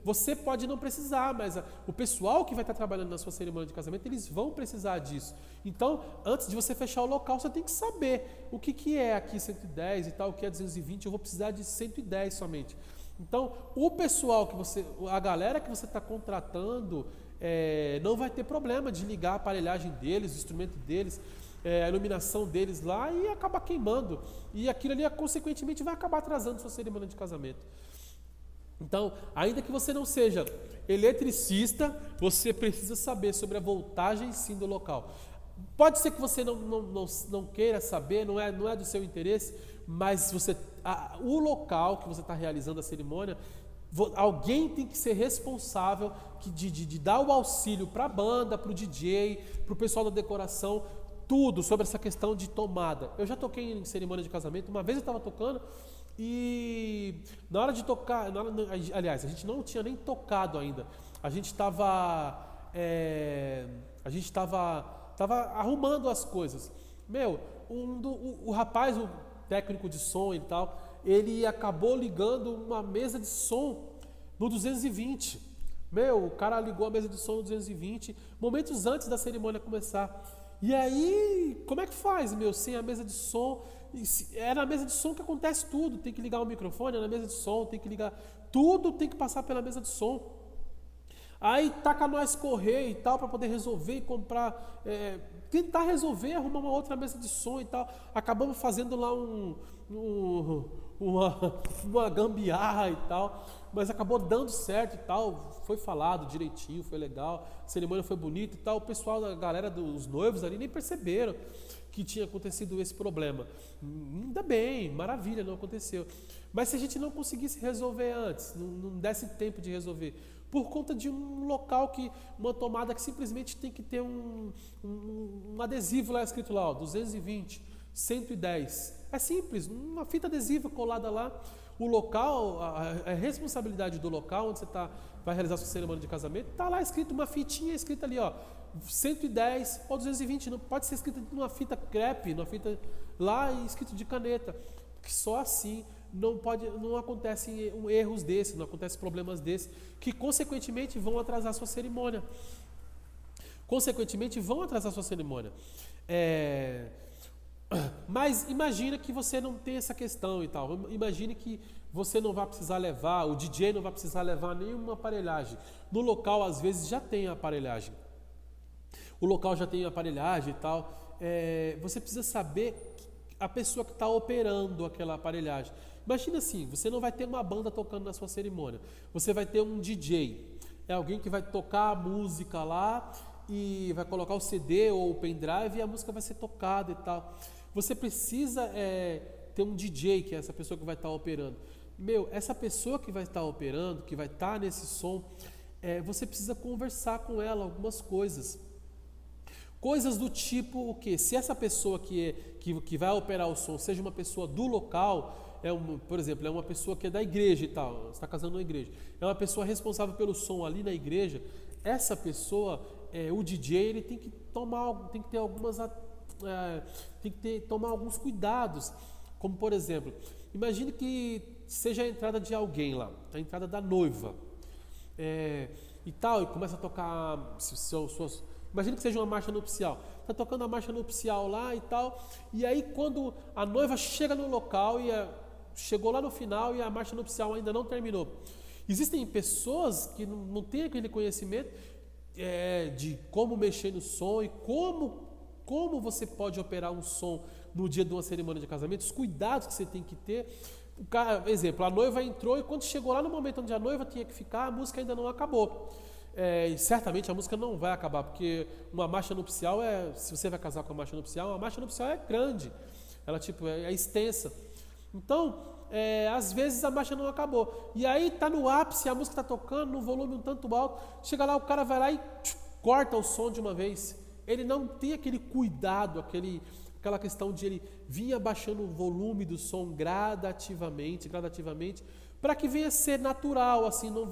você pode não precisar, mas o pessoal que vai estar trabalhando na sua cerimônia de casamento, eles vão precisar disso. Então, antes de você fechar o local, você tem que saber o que é aqui 110 e tal, o que é 220, eu vou precisar de 110 somente. Então, o pessoal a galera que você está contratando, não vai ter problema de ligar a aparelhagem deles, o instrumento deles, a iluminação deles lá e acabar queimando. E aquilo ali, consequentemente, vai acabar atrasando sua cerimônia de casamento. Então, ainda que você não seja eletricista, você precisa saber sobre a voltagem sim do local. Pode ser que você não queira saber, não é do seu interesse, mas o local que você está realizando a cerimônia, alguém tem que ser responsável de dar o auxílio para a banda, para o DJ, para o pessoal da decoração, tudo sobre essa questão de tomada. Eu já toquei em cerimônia de casamento, uma vez eu estava tocando e na hora de tocar, aliás, a gente não tinha nem tocado ainda, a gente estava arrumando as coisas. O rapaz, o técnico de som e tal, ele acabou ligando uma mesa de som no 220. O cara ligou a mesa de som no 220 momentos antes da cerimônia começar. E aí, como é que faz, sem a mesa de som? É na mesa de som que acontece tudo. Tem que ligar o microfone, é na mesa de som, tem que ligar. Tudo tem que passar pela mesa de som. Aí taca nós correr e tal, para poder resolver e comprar. Tentar resolver, arrumar uma outra mesa de som e tal. Acabamos fazendo lá uma gambiarra e tal, mas acabou dando certo e tal. Foi falado direitinho, foi legal, a cerimônia foi bonita e tal. O pessoal, a galera dos noivos ali nem perceberam que tinha acontecido esse problema. Ainda bem, maravilha, não aconteceu. Mas se a gente não conseguisse resolver antes, não desse tempo de resolver, por conta de um local uma tomada que simplesmente tem que ter um adesivo lá escrito lá, 220, 110. É simples, uma fita adesiva colada lá. O local, a responsabilidade do local onde você vai realizar sua cerimônia de casamento, está lá escrito, uma fitinha escrita ali, 110 ou 220, não pode ser escrito numa fita crepe, numa fita lá e escrito de caneta, porque só assim não acontecem erros desses, não acontecem problemas desses, que consequentemente vão atrasar a sua cerimônia. Mas imagina que você não tem essa questão e tal. Imagine que você não vai precisar levar, o DJ não vai precisar levar nenhuma aparelhagem. No local, às vezes, já tem a aparelhagem. O local já tem a aparelhagem e tal. Você precisa saber a pessoa que está operando aquela aparelhagem. Imagina assim, você não vai ter uma banda tocando na sua cerimônia. Você vai ter um DJ. É alguém que vai tocar a música lá e vai colocar o CD ou o pendrive e a música vai ser tocada e tal. Você precisa ter um DJ, que é essa pessoa que vai estar operando. Essa pessoa que vai estar operando, que vai estar nesse som, você precisa conversar com ela algumas coisas. Coisas do tipo o quê? Se essa pessoa que vai operar o som seja uma pessoa do local, por exemplo, é uma pessoa que é da igreja e tal, você está casando na igreja, é uma pessoa responsável pelo som ali na igreja, essa pessoa, o DJ, ele tem que tomar alguns cuidados, como por exemplo, imagine que seja a entrada de alguém lá, a entrada da noiva, e tal, e começa a tocar imagine que seja uma marcha nupcial, está tocando a marcha nupcial lá e tal, e aí quando a noiva chega no local chegou lá no final e a marcha nupcial ainda não terminou, existem pessoas que não têm aquele conhecimento de como mexer no som e como você pode operar um som no dia de uma cerimônia de casamento, os cuidados que você tem que ter. Exemplo, a noiva entrou e quando chegou lá no momento onde a noiva tinha que ficar, a música ainda não acabou. E certamente a música não vai acabar, porque uma marcha nupcial se você vai casar com uma marcha nupcial é grande, ela é extensa. Então, às vezes a marcha não acabou. E aí tá no ápice, a música está tocando no volume um tanto alto, chega lá, o cara vai lá e corta o som de uma vez. Ele não tem aquele cuidado, aquela questão de ele vir abaixando o volume do som gradativamente, para que venha a ser natural, assim, não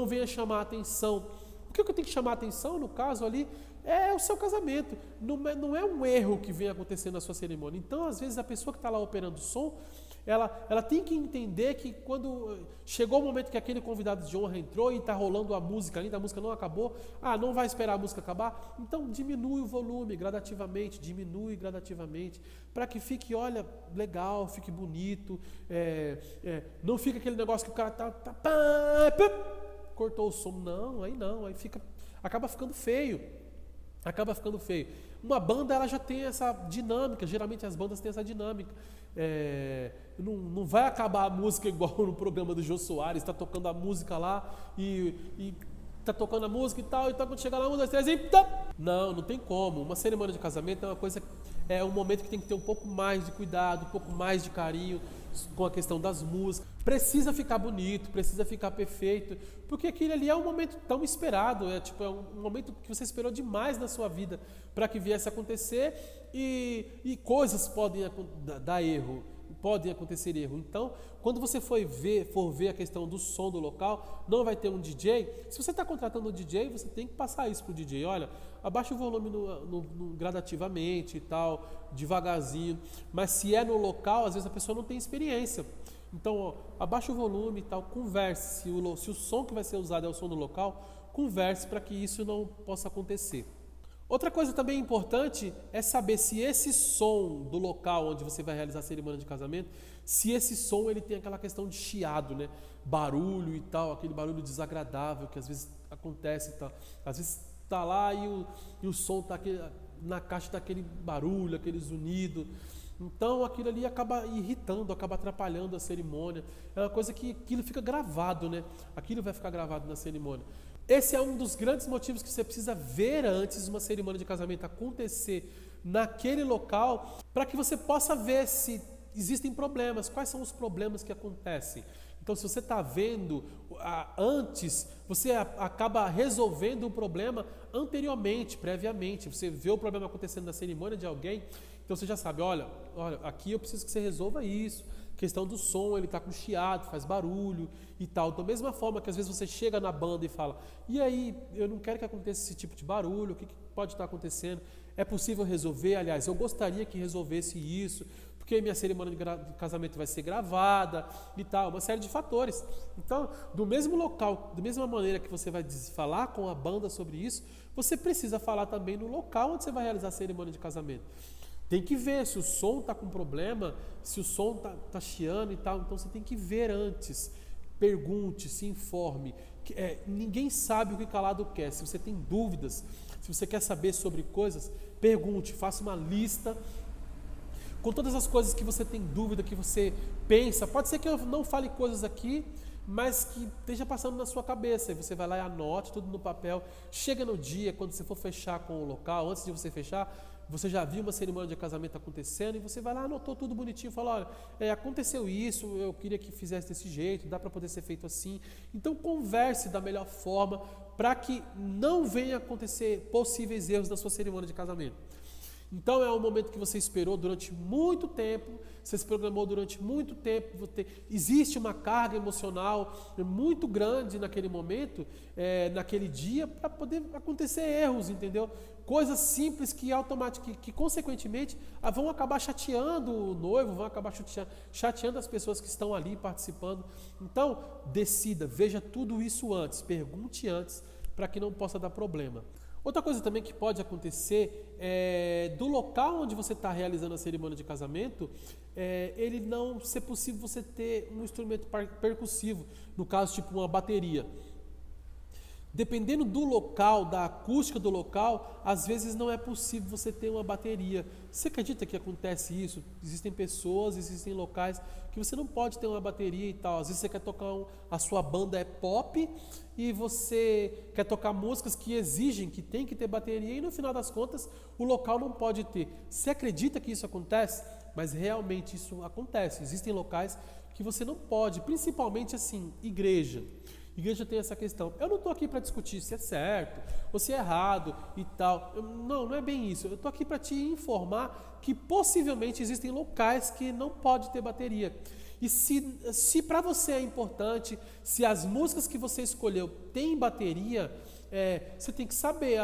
venha chamar a atenção. O que eu tenho que chamar a atenção, no caso ali, é o seu casamento. Não é um erro que vem acontecendo na sua cerimônia. Então, às vezes, a pessoa que está lá operando o som, ela tem que entender que quando chegou o momento que aquele convidado de honra entrou e está rolando a música ainda, a música não acabou, não vai esperar a música acabar, então diminui o volume gradativamente, para que fique, olha, legal, fique bonito, não fica aquele negócio que o cara cortou o som, aí acaba ficando feio. Uma banda, ela já tem essa dinâmica, geralmente as bandas têm essa dinâmica. Não vai acabar a música igual no programa do Jô Soares, está tocando a música lá e tá tocando a música e tal, então quando chegar lá, 1, 2, 3 e... Não tem como. Uma cerimônia de casamento é uma coisa, é um momento que tem que ter um pouco mais de cuidado, um pouco mais de carinho com a questão das músicas. Precisa ficar bonito, precisa ficar perfeito, porque aquele ali é um momento tão esperado, é um momento que você esperou demais na sua vida para que viesse a acontecer e coisas podem dar erro, podem acontecer erro. Então, quando você for ver a questão do som do local, não vai ter um DJ. Se você está contratando um DJ, você tem que passar isso para o DJ. Olha, abaixa o volume gradativamente e tal, devagarzinho. Mas se é no local, às vezes a pessoa não tem experiência. Então, abaixa o volume e tal, converse. Se o som que vai ser usado é o som do local, converse para que isso não possa acontecer. Outra coisa também importante é saber se esse som do local onde você vai realizar a cerimônia de casamento, se esse som ele tem aquela questão de chiado, né? Barulho e tal, aquele barulho desagradável que às vezes acontece e tal. Às vezes está lá e o som está na caixa daquele barulho, aquele zunido. Então aquilo ali acaba irritando, acaba atrapalhando a cerimônia. É uma coisa que aquilo fica gravado, né? Aquilo vai ficar gravado na cerimônia. Esse é um dos grandes motivos que você precisa ver antes de uma cerimônia de casamento acontecer naquele local, para que você possa ver se existem problemas, quais são os problemas que acontecem. Então, se você está vendo antes, você acaba resolvendo o problema anteriormente, previamente. Você vê o problema acontecendo na cerimônia de alguém, então você já sabe, olha, aqui eu preciso que você resolva isso. Questão do som, ele está com chiado, faz barulho e tal. Da mesma forma que às vezes você chega na banda e fala, e aí, eu não quero que aconteça esse tipo de barulho, o que pode estar acontecendo? É possível resolver? Aliás, eu gostaria que resolvesse isso, porque minha cerimônia de casamento vai ser gravada e tal, uma série de fatores. Então, do mesmo local, da mesma maneira que você vai falar com a banda sobre isso, você precisa falar também no local onde você vai realizar a cerimônia de casamento. Tem que ver se o som está com problema, se o som está chiando e tal. Então você tem que ver antes. Pergunte, se informe. Ninguém sabe o que calado quer. Se você tem dúvidas, se você quer saber sobre coisas, pergunte, faça uma lista com todas as coisas que você tem dúvida, que você pensa. Pode ser que eu não fale coisas aqui, mas que esteja passando na sua cabeça. E você vai lá e anote tudo no papel. Chega no dia, quando você for fechar com o local, antes de você fechar, você já viu uma cerimônia de casamento acontecendo e você vai lá, anotou tudo bonitinho, fala, olha, aconteceu isso, eu queria que fizesse desse jeito, dá para poder ser feito assim. Então converse da melhor forma para que não venha acontecer possíveis erros na sua cerimônia de casamento. Então é um momento que você esperou durante muito tempo, você se programou durante muito tempo, existe uma carga emocional muito grande naquele momento, naquele dia, para poder acontecer erros, entendeu? Coisas simples que consequentemente vão acabar chateando o noivo, vão acabar chateando as pessoas que estão ali participando. Então, decida, veja tudo isso antes, pergunte antes, para que não possa dar problema. Outra coisa também que pode acontecer é do local onde você está realizando a cerimônia de casamento, ele não ser possível você ter um instrumento percussivo, no caso tipo uma bateria. Dependendo do local, da acústica do local, às vezes não é possível você ter uma bateria. Você acredita que acontece isso? Existem pessoas, existem locais que você não pode ter uma bateria e tal. Às vezes você quer tocar, a sua banda é pop e você quer tocar músicas que exigem, que tem que ter bateria e no final das contas o local não pode ter. Você acredita que isso acontece? Mas realmente isso acontece. Existem locais que você não pode, principalmente assim, igreja. Igreja tem essa questão. Eu não estou aqui para discutir se é certo ou se é errado e tal. Não é bem isso. Eu estou aqui para te informar que possivelmente existem locais que não pode ter bateria. E se para você é importante, se as músicas que você escolheu têm bateria, você tem que saber,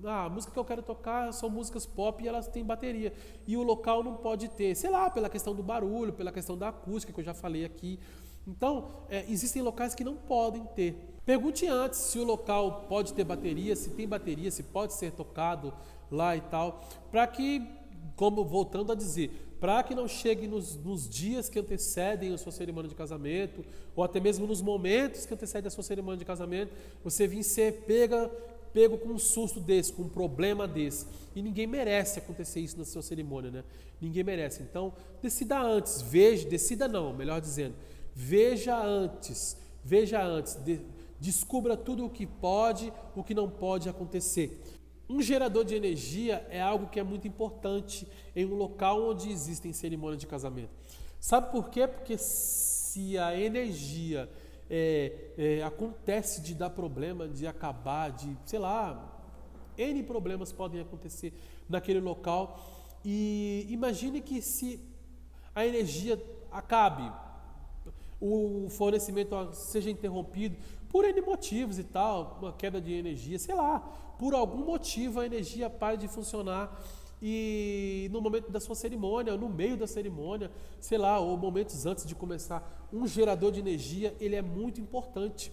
a música que eu quero tocar são músicas pop e elas têm bateria. E o local não pode ter, sei lá, pela questão do barulho, pela questão da acústica, que eu já falei aqui. Então, existem locais que não podem ter. Pergunte antes se o local pode ter bateria, se tem bateria, se pode ser tocado lá e tal, para que, como voltando a dizer, para que não chegue nos dias que antecedem a sua cerimônia de casamento, ou até mesmo nos momentos que antecedem a sua cerimônia de casamento, você vir ser pego com um susto desse, com um problema desse. E ninguém merece acontecer isso na sua cerimônia, né? Ninguém merece. Então, decida antes, melhor dizendo, veja antes, descubra tudo o que pode, o que não pode acontecer. Um gerador de energia é algo que é muito importante em um local onde existem cerimônias de casamento. Sabe por quê? Porque se a energia acontece de dar problema, de acabar, de, sei lá, N problemas podem acontecer naquele local. E imagine que se a energia acabe, o fornecimento seja interrompido por N motivos e tal, uma queda de energia, sei lá, por algum motivo a energia para de funcionar e no momento da sua cerimônia, no meio da cerimônia, sei lá, ou momentos antes de começar, um gerador de energia, ele é muito importante.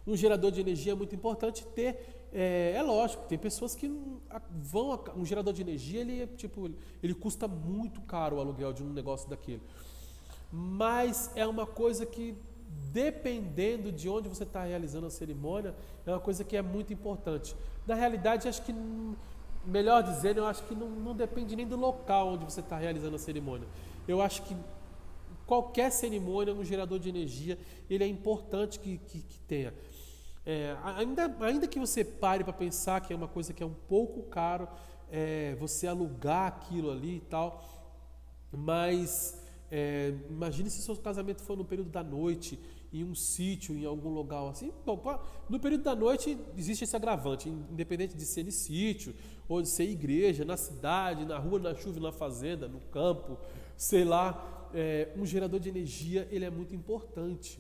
Um gerador de energia é muito importante ter, é lógico, tem pessoas que um gerador de energia, ele custa muito caro o aluguel de um negócio daquele. Mas é uma coisa que, dependendo de onde você está realizando a cerimônia, é uma coisa que é muito importante. Na realidade, acho que, melhor dizendo, eu acho que não depende nem do local onde você está realizando a cerimônia. Eu acho que qualquer cerimônia, um gerador de energia, ele é importante que tenha. Ainda que você pare para pensar que é uma coisa que é um pouco caro, você alugar aquilo ali e tal, mas imagine se seu casamento for no período da noite, em um sítio, em algum lugar assim. Bom, no período da noite existe esse agravante, independente de ser em sítio, ou de ser igreja, na cidade, na rua, na chuva, na fazenda, no campo, sei lá, um gerador de energia, ele é muito importante.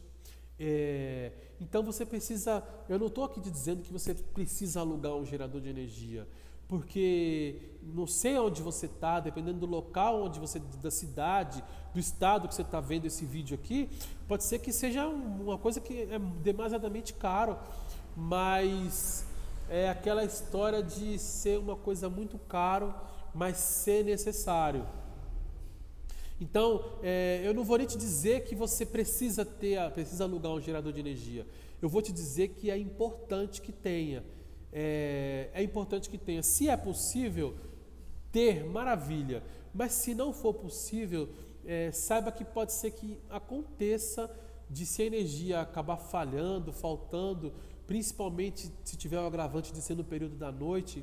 Então você precisa, eu não estou aqui te dizendo que você precisa alugar um gerador de energia, porque não sei onde você está, dependendo do local onde você, da cidade, do estado que você está vendo esse vídeo aqui, pode ser que seja uma coisa que é demasiadamente caro, mas é aquela história de ser uma coisa muito caro, mas ser necessário. Então, eu não vou nem te dizer que você precisa alugar um gerador de energia. Eu vou te dizer que é importante que tenha. É importante que tenha. Se é possível ter, maravilha. Mas se não for possível, saiba que pode ser que aconteça de se a energia acabar falhando, faltando, principalmente se tiver o agravante de ser no período da noite,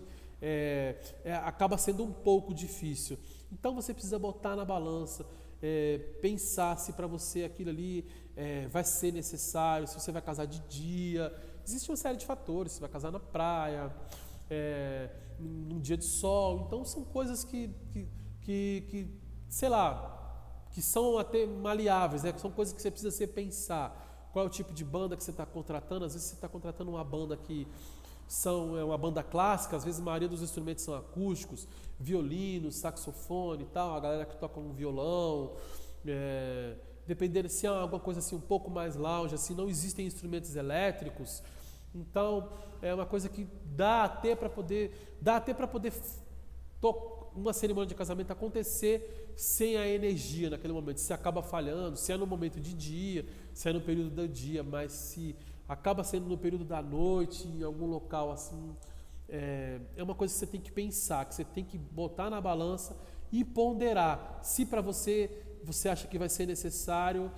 acaba sendo um pouco difícil. Então você precisa botar na balança, pensar se para você aquilo ali vai ser necessário, se você vai casar de dia. Existe uma série de fatores, você vai casar na praia, num dia de sol. Então são coisas que sei lá, que são até maleáveis, são coisas que você precisa pensar. Qual é o tipo de banda que você está contratando? Às vezes você está contratando uma banda que é uma banda clássica, às vezes a maioria dos instrumentos são acústicos, violino, saxofone e tal, a galera que toca um violão, dependendo se é alguma coisa assim um pouco mais lounge, assim, não existem instrumentos elétricos, então é uma coisa que dá até para poder uma cerimônia de casamento acontecer sem a energia naquele momento, se acaba falhando, se é no momento de dia, se é no período do dia, mas se acaba sendo no período da noite, em algum local assim, é uma coisa que você tem que pensar, que você tem que botar na balança e ponderar se para você acha que vai ser necessário,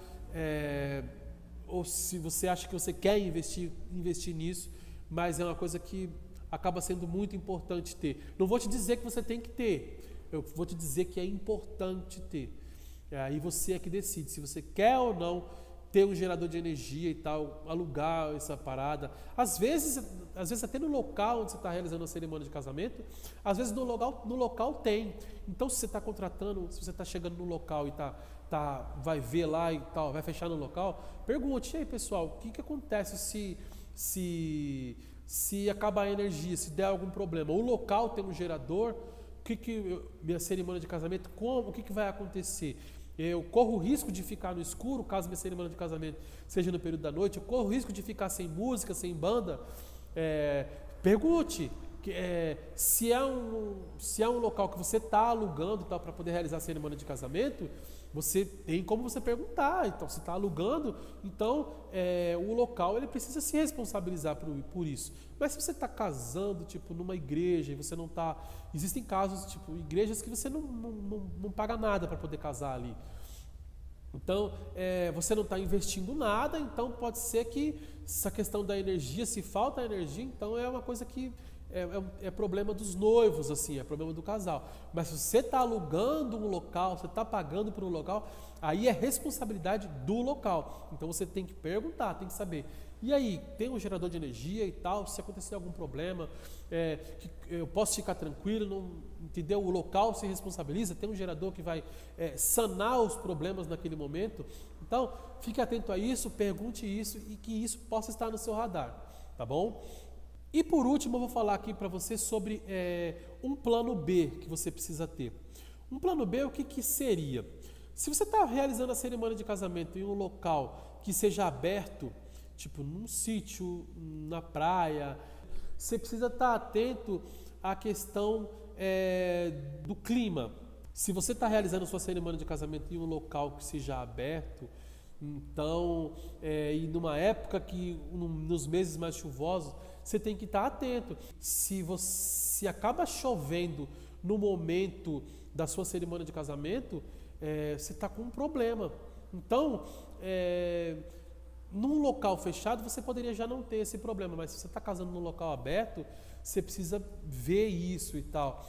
ou se você acha que você quer investir nisso, mas é uma coisa que acaba sendo muito importante ter. Não vou te dizer que você tem que ter, eu vou te dizer que é importante ter. Aí você é que decide se você quer ou não ter um gerador de energia e tal, alugar essa parada. Às vezes até no local onde você está realizando a cerimônia de casamento, às vezes no local tem. Então se você está contratando, se você está chegando no local e vai ver lá e tal, vai fechar no local, pergunte, e aí pessoal, o que acontece se se acabar a energia, se der algum problema, o local tem um gerador, minha cerimônia de casamento, o que vai acontecer? Eu corro o risco de ficar no escuro, caso minha cerimônia de casamento seja no período da noite, eu corro o risco de ficar sem música, sem banda. Pergunte se é um local que você está alugando para poder realizar a cerimônia de casamento, você tem como você perguntar. Então, se está alugando, então o local ele precisa se responsabilizar por isso. Mas se você está casando, tipo, numa igreja e você não está... Existem casos, tipo, igrejas que você não paga nada para poder casar ali. Então, você não está investindo nada, então pode ser que essa questão da energia, se falta energia, então é uma coisa que é problema dos noivos, assim, é problema do casal. Mas se você está alugando um local, você está pagando por um local, aí é responsabilidade do local. Então você tem que perguntar, tem que saber. E aí, tem um gerador de energia e tal, se acontecer algum problema, eu posso ficar tranquilo, não, entendeu? O local se responsabiliza, tem um gerador que vai sanar os problemas naquele momento. Então, fique atento a isso, pergunte isso e que isso possa estar no seu radar, tá bom? E por último, eu vou falar aqui para você sobre um plano B que você precisa ter. Um plano B, o que seria? Se você está realizando a cerimônia de casamento em um local que seja aberto, tipo num sítio, na praia, você precisa estar atento à questão do clima. Se você está realizando sua cerimônia de casamento em um local que seja aberto, então, e numa época nos meses mais chuvosos, você tem que estar atento. Se acaba chovendo no momento da sua cerimônia de casamento, você está com um problema. Então, num local fechado, você poderia já não ter esse problema, mas se você está casando num local aberto, você precisa ver isso e tal.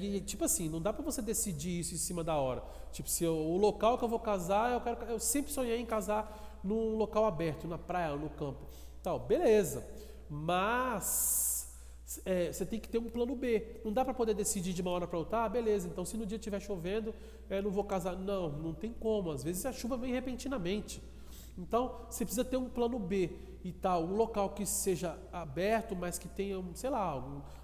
E tipo assim, não dá para você decidir isso em cima da hora. Tipo, se o local que eu vou casar, eu sempre sonhei em casar num local aberto, na praia, no campo. Tal, beleza. Mas você tem que ter um plano B. Não dá para poder decidir de uma hora para outra, beleza, então se no dia estiver chovendo, eu não vou casar. Não tem como. Às vezes a chuva vem repentinamente. Então, você precisa ter um plano B e tal, um local que seja aberto, mas que tenha, sei lá,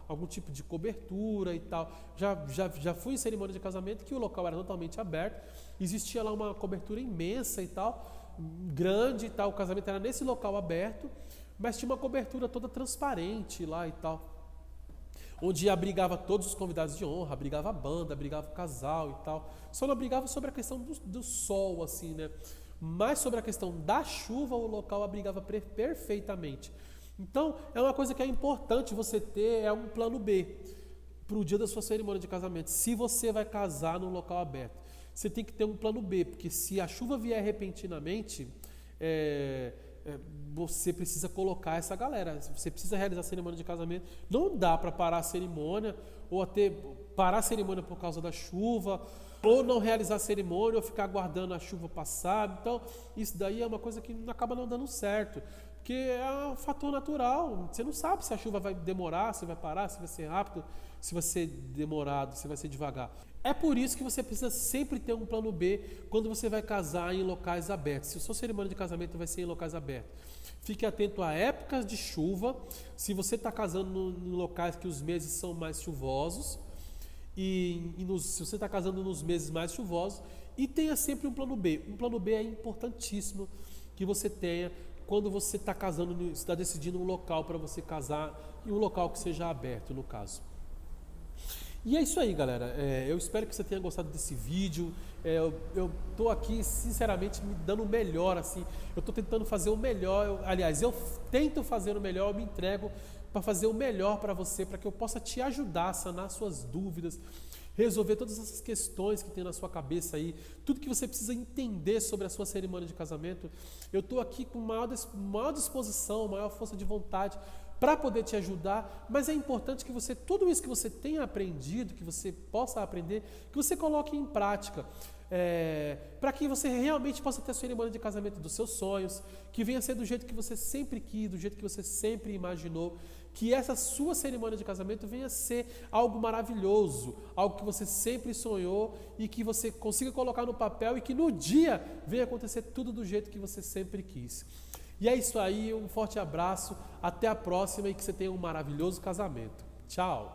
algum tipo de cobertura e tal. Já fui em cerimônia de casamento que o local era totalmente aberto, existia lá uma cobertura imensa e tal, grande e tal, o casamento era nesse local aberto, mas tinha uma cobertura toda transparente lá e tal, onde abrigava todos os convidados de honra, abrigava a banda, abrigava o casal e tal. Só não abrigava sobre a questão do sol, assim, né? Mas sobre a questão da chuva, o local abrigava perfeitamente. Então, é uma coisa que é importante você ter, um plano B para o dia da sua cerimônia de casamento. Se você vai casar num local aberto, você tem que ter um plano B, porque se a chuva vier repentinamente, você precisa colocar essa galera. Você precisa realizar a cerimônia de casamento. Não dá para parar a cerimônia, ou até parar a cerimônia por causa da chuva, ou não realizar a cerimônia, ou ficar aguardando a chuva passar. Então, isso daí é uma coisa que acaba não dando certo, porque é um fator natural. Você não sabe se a chuva vai demorar, se vai parar, se vai ser rápido, se vai ser demorado, se vai ser devagar. É por isso que você precisa sempre ter um plano B quando você vai casar em locais abertos. Se a sua cerimônia de casamento vai ser em locais abertos, fique atento a épocas de chuva. Se você está casando em locais que os meses são mais chuvosos, se você está casando nos meses mais chuvosos, e tenha sempre um plano B. Um plano B é importantíssimo que você tenha quando você está casando, está decidindo um local para você casar, e um local que seja aberto, no caso. E é isso aí, galera. Eu espero que você tenha gostado desse vídeo. Eu estou aqui, sinceramente, me dando o melhor, assim. Eu estou tentando fazer o melhor. Aliás, eu tento fazer o melhor, eu me entrego para fazer o melhor para você, para que eu possa te ajudar a sanar suas dúvidas, resolver todas essas questões que tem na sua cabeça aí, tudo que você precisa entender sobre a sua cerimônia de casamento. Eu estou aqui com maior disposição, maior força de vontade para poder te ajudar, mas é importante que você, tudo isso que você tenha aprendido, que você possa aprender, que você coloque em prática, para que você realmente possa ter a cerimônia de casamento dos seus sonhos, que venha ser do jeito que você sempre quis, do jeito que você sempre imaginou, que essa sua cerimônia de casamento venha ser algo maravilhoso, algo que você sempre sonhou e que você consiga colocar no papel e que no dia venha acontecer tudo do jeito que você sempre quis. E é isso aí, um forte abraço, até a próxima e que você tenha um maravilhoso casamento. Tchau!